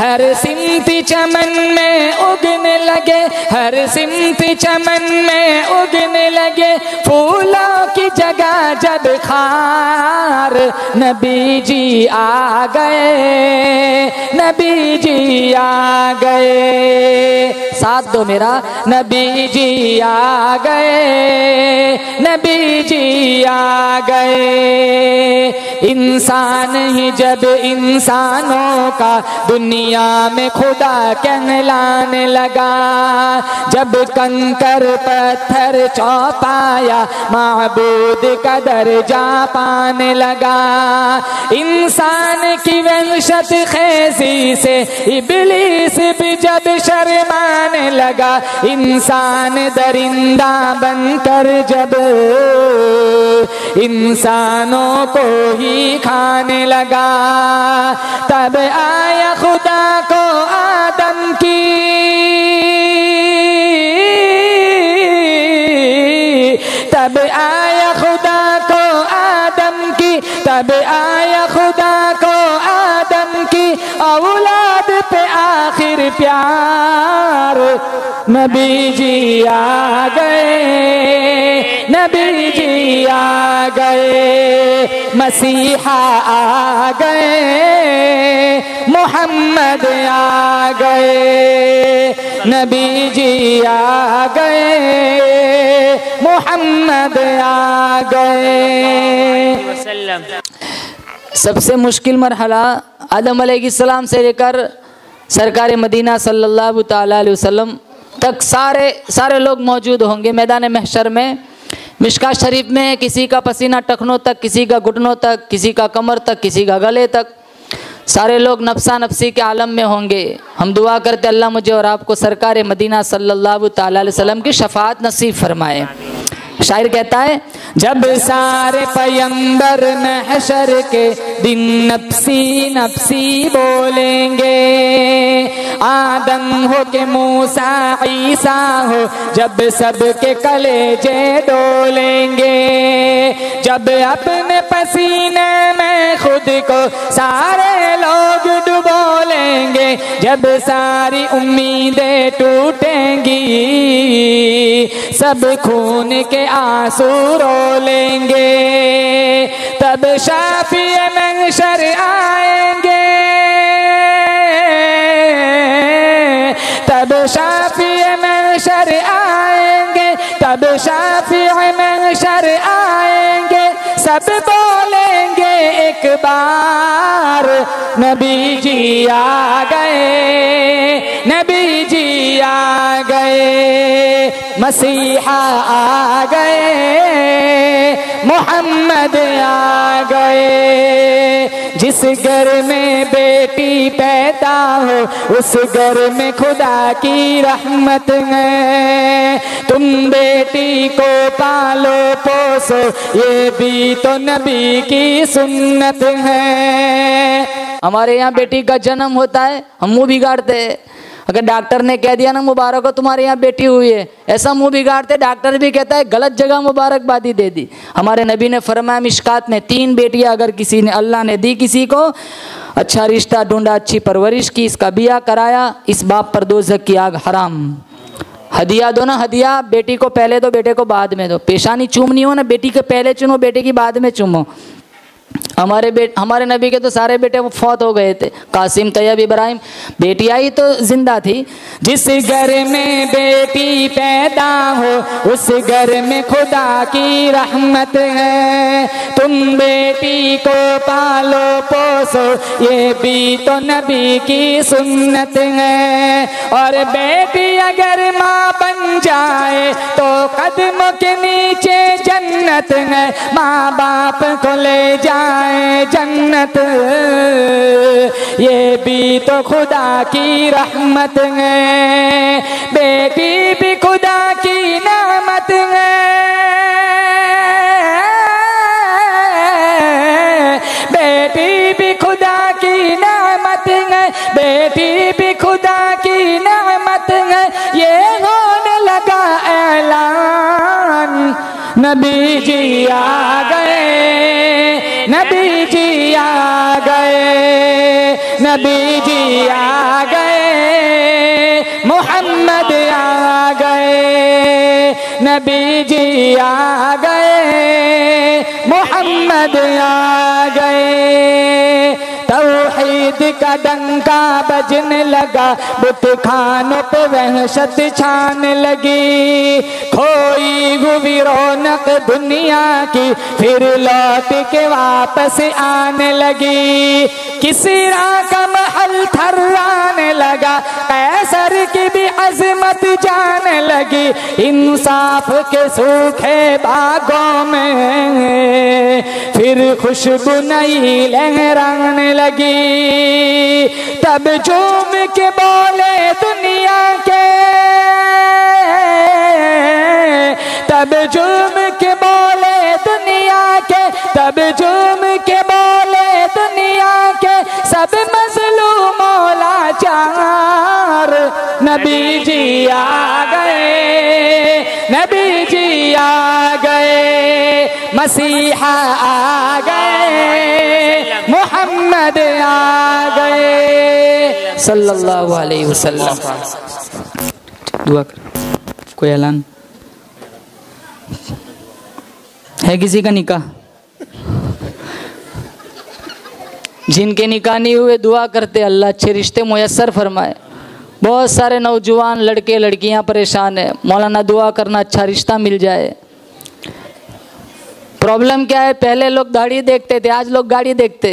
हर सिमती चमन में उगने लगे, हर सिमती चमन में उगने लगे फूलों की जगह जब खार। नबी जी आ गए, नबी जी आ गए। साथ दो मेरा। नबी जी आ गए, नबी जी आ गए। इंसान ही जब इंसानों का दुनिया में खुदा कहलाने लगा, जब कंकर पत्थर चौपाया माबूद का दर्जा पाने लगा। इंसान की वहशत खेजी से इब्लीस भी जब शर्माने लगा, इंसान दरिंदा बनकर जब इंसानों को ही खाने लगा, तब आया खुदा को आदम की, तब आया खुदा को आदम की, तब आया खुदा को आदम की औलाद पे आखिर प्यार। नबी जी आ गए, नबी जी आ गए, मसीहा आ गए, मोहम्मद आ गए, नबी जी आ गए, मोहम्मद आ गए। सबसे मुश्किल मरहला आदम अलैहिस्सलाम से लेकर सरकार मदीना सल्लल्लाहु ताला अलैहि वसल्लम तक सारे लोग मौजूद होंगे मैदान महशर में। मिशकात शरीफ में किसी का पसीना टखनों तक, किसी का घुटनों तक, किसी का कमर तक, किसी का गले तक, सारे लोग नफ्सा नफ्सी के आलम में होंगे। हम दुआ करते अल्लाह मुझे और आपको सरकार मदीना सल्लल्लाहु ताला अलैहि वसल्लम की शफाअत नसीब फरमाए। शायर कहता है, जब सारे पैगंबर महशर के दिन नफ्सी नफ्सी बोलेंगे, आदम हो के मूसा ईसा हो, जब सबके कलेजे डोलेंगे, जब अपने पसीने में खुद को सारे लोग डुबो लेंगे, जब सारी उम्मीदें टूटेंगी, सब खून के आंसू रो लेंगे, तब शाफिए महशर आएंगे, तब शाफिए महशर आएंगे, तब शाफिए महशर आएंगे, सब बोलेंगे एक बार, नबी जी आ गए, नबी जी आ गए, मसीहा आ गए, मोहम्मद आ गए। जिस घर में बेटी पैदा हो, उस घर में खुदा की रहमत है। तुम बेटी को पालो पोसो, ये भी तो नबी की सुन्नत है। हमारे यहाँ बेटी का जन्म होता है, हम मुँह बिगाड़ते हैं, अगर डॉक्टर ने कह दिया ना मुबारक हो तुम्हारे यहाँ बेटी हुई है, ऐसा मुंह बिगाड़ते डॉक्टर भी कहता है गलत जगह मुबारकबादी दे दी। हमारे नबी ने फरमाया मिशकात में 3 बेटियां अगर किसी ने अल्लाह ने दी किसी को, अच्छा रिश्ता ढूंढा, अच्छी परवरिश की, इसका बिया कराया, इस बाप पर दोज़ख की आग हराम। हदिया दो ना, हदिया बेटी को पहले दो बेटे को बाद में दो। पेशानी चूमनी हो ना, बेटी के पहले चूमो बेटे की बाद में चूमो। हमारे नबी के तो सारे बेटे वो फौत हो गए थे, कासिम, तैयब, इब्राहिम। बेटियाँ ही तो जिंदा थी। जिस घर में बेटी पैदा हो उस घर में खुदा की रहमत है। तुम बेटी को पालो पोसो ये भी तो नबी की सुन्नत है। और बेटी अगर माँ बन जाए तो कदम के नीचे जन्नत है। माँ बाप को ले जाए जन्नत, ये भी तो खुदा की रहमत है। बेटी भी खुदा की नेमत है। बेटी भी खुदा की नेमत है। बेटी भी खुदा की नेमत है। ये होने लगा ऐलान, नबी जी आ गए, नबी जी आ गए, नबी जी आ गए, मोहम्मद आ गए, नबी जी आ गए, मोहम्मद आ गए। तौहीद का डंका बजने लगा, बुत खानों पे वहशत छाने लगी। खोई हुई रौनक दुनिया की फिर लौट के वापस आने लगी। किसी का महल थर्राने लगा, कैसर की भी अजमत जाने लगी। इंसाफ के सूखे बागों में फिर खुशबू नई लहराने लगी। तब झूम के बोले दुनिया के, तब झूम के बोले दुनिया के, तब झूम के बोले दुनिया के सब मजलूमों लाचार। नबी जी आ गए, नबी जी आ गए, मसीहा आ गए, मोहम्मद आ गए सल्लल्लाहु अलैहि वसल्लम। दुआ कर। कोई ऐलान है किसी का निकाह? जिनके निकाह नहीं हुए दुआ करते अल्लाह अच्छे रिश्ते मुयस्सर फरमाए। बहुत सारे नौजवान लड़के लड़कियां परेशान है, मौलाना दुआ करना अच्छा रिश्ता मिल जाए। प्रॉब्लम क्या है, पहले लोग दाढ़ी देखते थे, आज लोग गाड़ी देखते।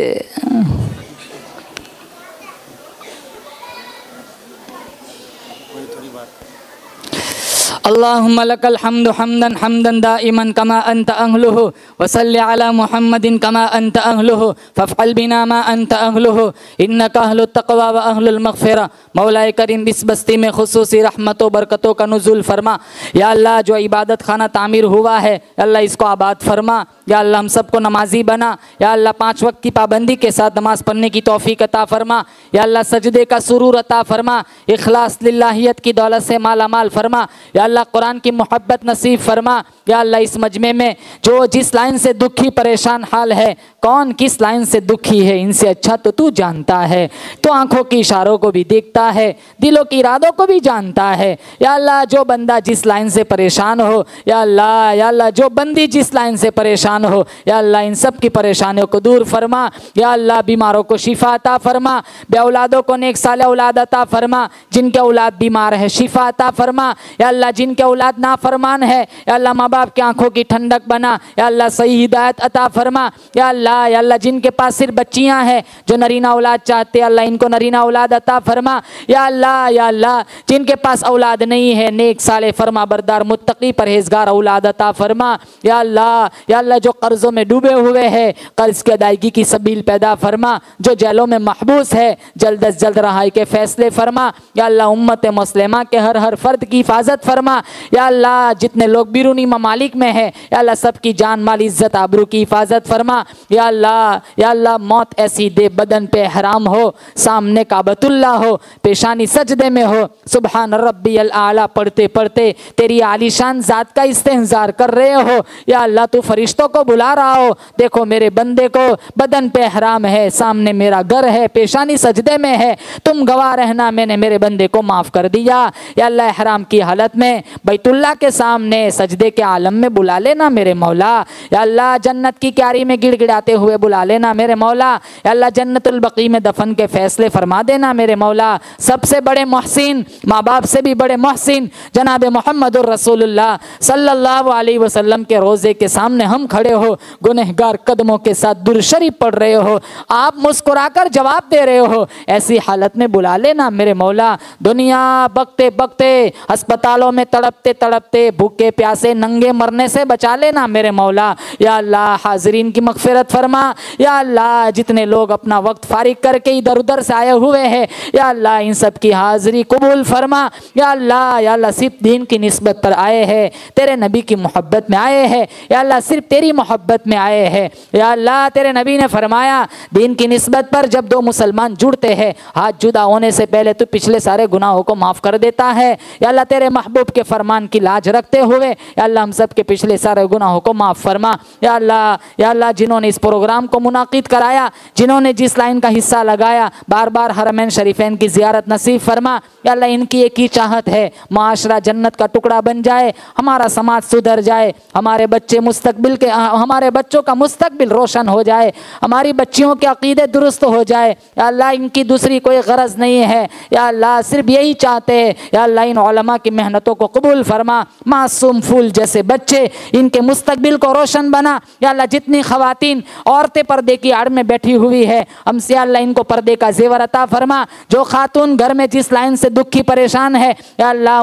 अल्लाहुम्मा लकल हम्दु हम्दन हम्दन दाइमन कमा अंत अहलुहु वसल्लि अला मुहम्मदिन कमा अंत अहलुहु फफ़अल बिना मा अंत अहलुहु इन्नका अहलुत तक़वा व अहलुल मग़फ़िरा। मौलाए करीम इस बस्ती में खुसूसी रहमतों बरकतों का नुज़ूल फरमा। या अल्लाह जो इबादत खाना तामीर हुआ है अल्लाह इसको आबाद फरमा। या अल्लाह हम सबको नमाजी बना। या अल्लाह 5 वक्त की पाबंदी के साथ नमाज़ पढ़ने की तौफ़ीक अता फरमा। या अल्लाह सजदे का सुरूर अता फरमा, इखलास लिल्लाहियत की दौलत से माला माल फरमा। या अल्लाह कुरान की मोहब्बत नसीब फरमा। या अल्लाह इस मजमे में जो जिस लाइन से दुखी परेशान हाल है, कौन किस लाइन से दुखी है, इनसे अच्छा तो तू जानता है। तो आंखों की इशारों को भी देखता है, दिलों के इरादों को भी जानता है। या अल्लाह जो बंदा जिस लाइन से परेशान हो, या अल्लाह जो बंदी जिस लाइन से परेशान हो, या अल्लाह इन सब की परेशानियों को दूर फरमा। या अल्लाह बीमारों को शिफा अता फरमा, बे औलादों को नेक साले औलाद अता फरमा, जिनके औलाद बीमार है शिफा अता फरमा। या अल्लाह जिनके औलाद नाफरमान है, या अल्लाह माँ बाप की आंखों की ठंडक बना। या अल्लाह सही हिदायत अता फरमा। या अल्लाह जिनके पास सिर्फ बच्चियां हैं जो नरीना औलाद चाहते हैं, अल्लाह इनको नरीना औलाद अता फरमा। या अल्लाह जिनके पास औलाद नहीं है, नेक साले फरमा बरदार मुत्तकी परहेजगार औलाद अता फरमा। या अल्लाह जो कर्जों में डूबे हुए हैं, कर्ज की अदायगी की सबील पैदा फरमा। जो जेलों में महबूस है, जल्द अज जल्द रहाई के फैसले फरमा। या अल्लाह उम्मत मुस्लिमा के हर फर्द की हिफाजत फरमा। फरमा। या अल्लाह जितने लोग बिरूनी ममालिक में है या अल्लाह सबकी जान माल इज्जत आबरू की हिफाजत फरमा। या अल्लाह मौत ऐसी दे बदन पे हराम हो, सामने काबतुल्लाह हो, पेशानी सजदे में हो, सुबहान रब्बियल आला पढ़ते पढ़ते तेरी आलीशान जात का इस्तेंजार कर रहे हो। या अल्लाह तू फरिश्तों को बुला रहा हो, देखो मेरे बंदे को बदन पे हराम है, सामने मेरा घर है, पेशानी सजदे में है, तुम गवाह रहना मैंने मेरे बंदे को माफ़ कर दिया। या अल्लाह हराम की हालत में बैतुल्लाह के सामने सजदे के आलम में बुला लेना मेरे मौला। या अल्लाह जन्नत की क्यारी में गिड़गिड़ाते हुए बुला लेना मेरे मौला। या अल्लाह जन्नतुल बकी में दफन के फैसले फरमा देना मेरे मौला। सबसे बड़े मोहसिन, माँ बाप से भी बड़े मोहसिन जनाब मोहम्मदुर रसूलुल्लाह सल्लल्लाहु अलैहि वसल्लम के रोज़े के सामने हम खड़े हो, गुनहगार कदमों के साथ दुरूद शरीफ पढ़ रहे हो, आप मुस्कुराकर जवाब दे रहे हो, ऐसी हालत में बुला लेना मेरे मौला। दुनिया बकते बकते अस्पतालों में तड़पते तड़पते भूखे प्यासे नंगे मरने से बचा लेना मेरे मौला। या अल्लाह हाजरीन की मगफिरत फरमा। या अल्लाह जितने लोग अपना वक्त फारिग करके इधर उधर से आए हुए हैं, या अल्लाह इन सब की हाजिरी कबूल फरमा। या अल्लाह सिर्फ दीन की निस्बत पर आए हैं, तेरे नबी की मोहब्बत में आए हैं, या अल्लाह सिर्फ तेरी मोहब्बत में आए हैं। या अल्लाह तेरे नबी ने फरमाया दीन की निस्बत पर जब दो मुसलमान जुड़ते हैं, हाथ जुदा होने से पहले तो पिछले सारे गुनाहों को माफ़ कर देता है। या अल्लाह तेरे महबूब के फरमान की लाज रखते हुए या अल्लाह हम सब के पिछले सारे गुनाहों को माफ़ फरमा। या अल्लाह जिन्होंने इस प्रोग्राम को मुनाकिद कराया, जिन्होंने जिस लाइन का हिस्सा लगाया, बार बार हरमैन शरीफैन की ज़ियारत नसीब फरमा। या अल्लाह इनकी एक ही चाहत है, माशरा जन्नत का टुकड़ा बन जाए, हमारा समाज सुधर जाए, हमारे बच्चों का मुस्तकबिल रोशन हो जाए, हमारी बच्चियों के अकीदे दुरुस्त हो जाए। या अल्लाह इनकी दूसरी कोई गरज नहीं है, या अल्लाह सिर्फ यही चाहते हैं। या अल्लाह इन उलमा की मेहनतों को कबूल फरमा, मासूम फूल जैसे बच्चे इनके मुस्तकबिल को रोशन बना। या अल्लाह जितनी खवातीन औरतें पर्दे की आड़ में बैठी हुई है, हमसे अल्लाह इनको पर्दे का जेवर अता फरमा। जो खातून घर में जिस लाइन से दुखी परेशान है, या अल्लाह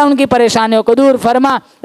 उनकी परेशानियों को दूर फरमा।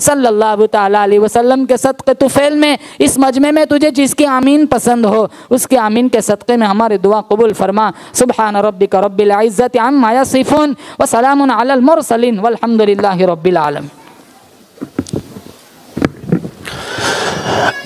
सल्लल्लाहु तआला अलैहि वसल्लम के सदक़े तुफ़ैल में इस मजमे में तुझे जिसकी आमीन पसंद हो उसके आमीन के सदक़े में हमारी दुआ कबूल फरमा। सुब्हान रब्बिका रब्बिल इज़्ज़ति अम्मा यसिफ़ून व सलामुन अलल मुरसलीन वल्हम्दुलिल्लाहि रब्बिल आलमीन।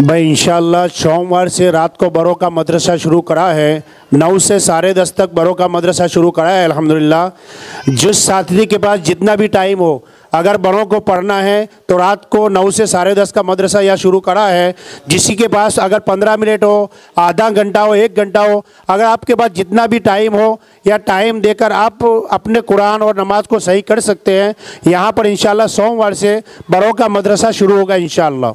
भाई इंशाअल्लाह सोमवार से रात को बड़ों का मदरसा शुरू करा है, 9 से 10:30 तक बड़ों का मदरसा शुरू करा है। अल्हम्दुलिल्लाह जिस साथी के पास जितना भी टाइम हो, अगर बड़ों को पढ़ना है तो रात को 9 से 10:30 का मदरसा यह शुरू करा है। जिसी के पास अगर 15 मिनट हो, आधा घंटा हो, 1 घंटा हो, अगर आपके पास जितना भी टाइम हो या टाइम देकर आप अपने कुरान और नमाज को सही कर सकते हैं। यहाँ पर इंशाअल्लाह सोमवार से बड़ों का मदरसा शुरू होगा इंशाअल्लाह।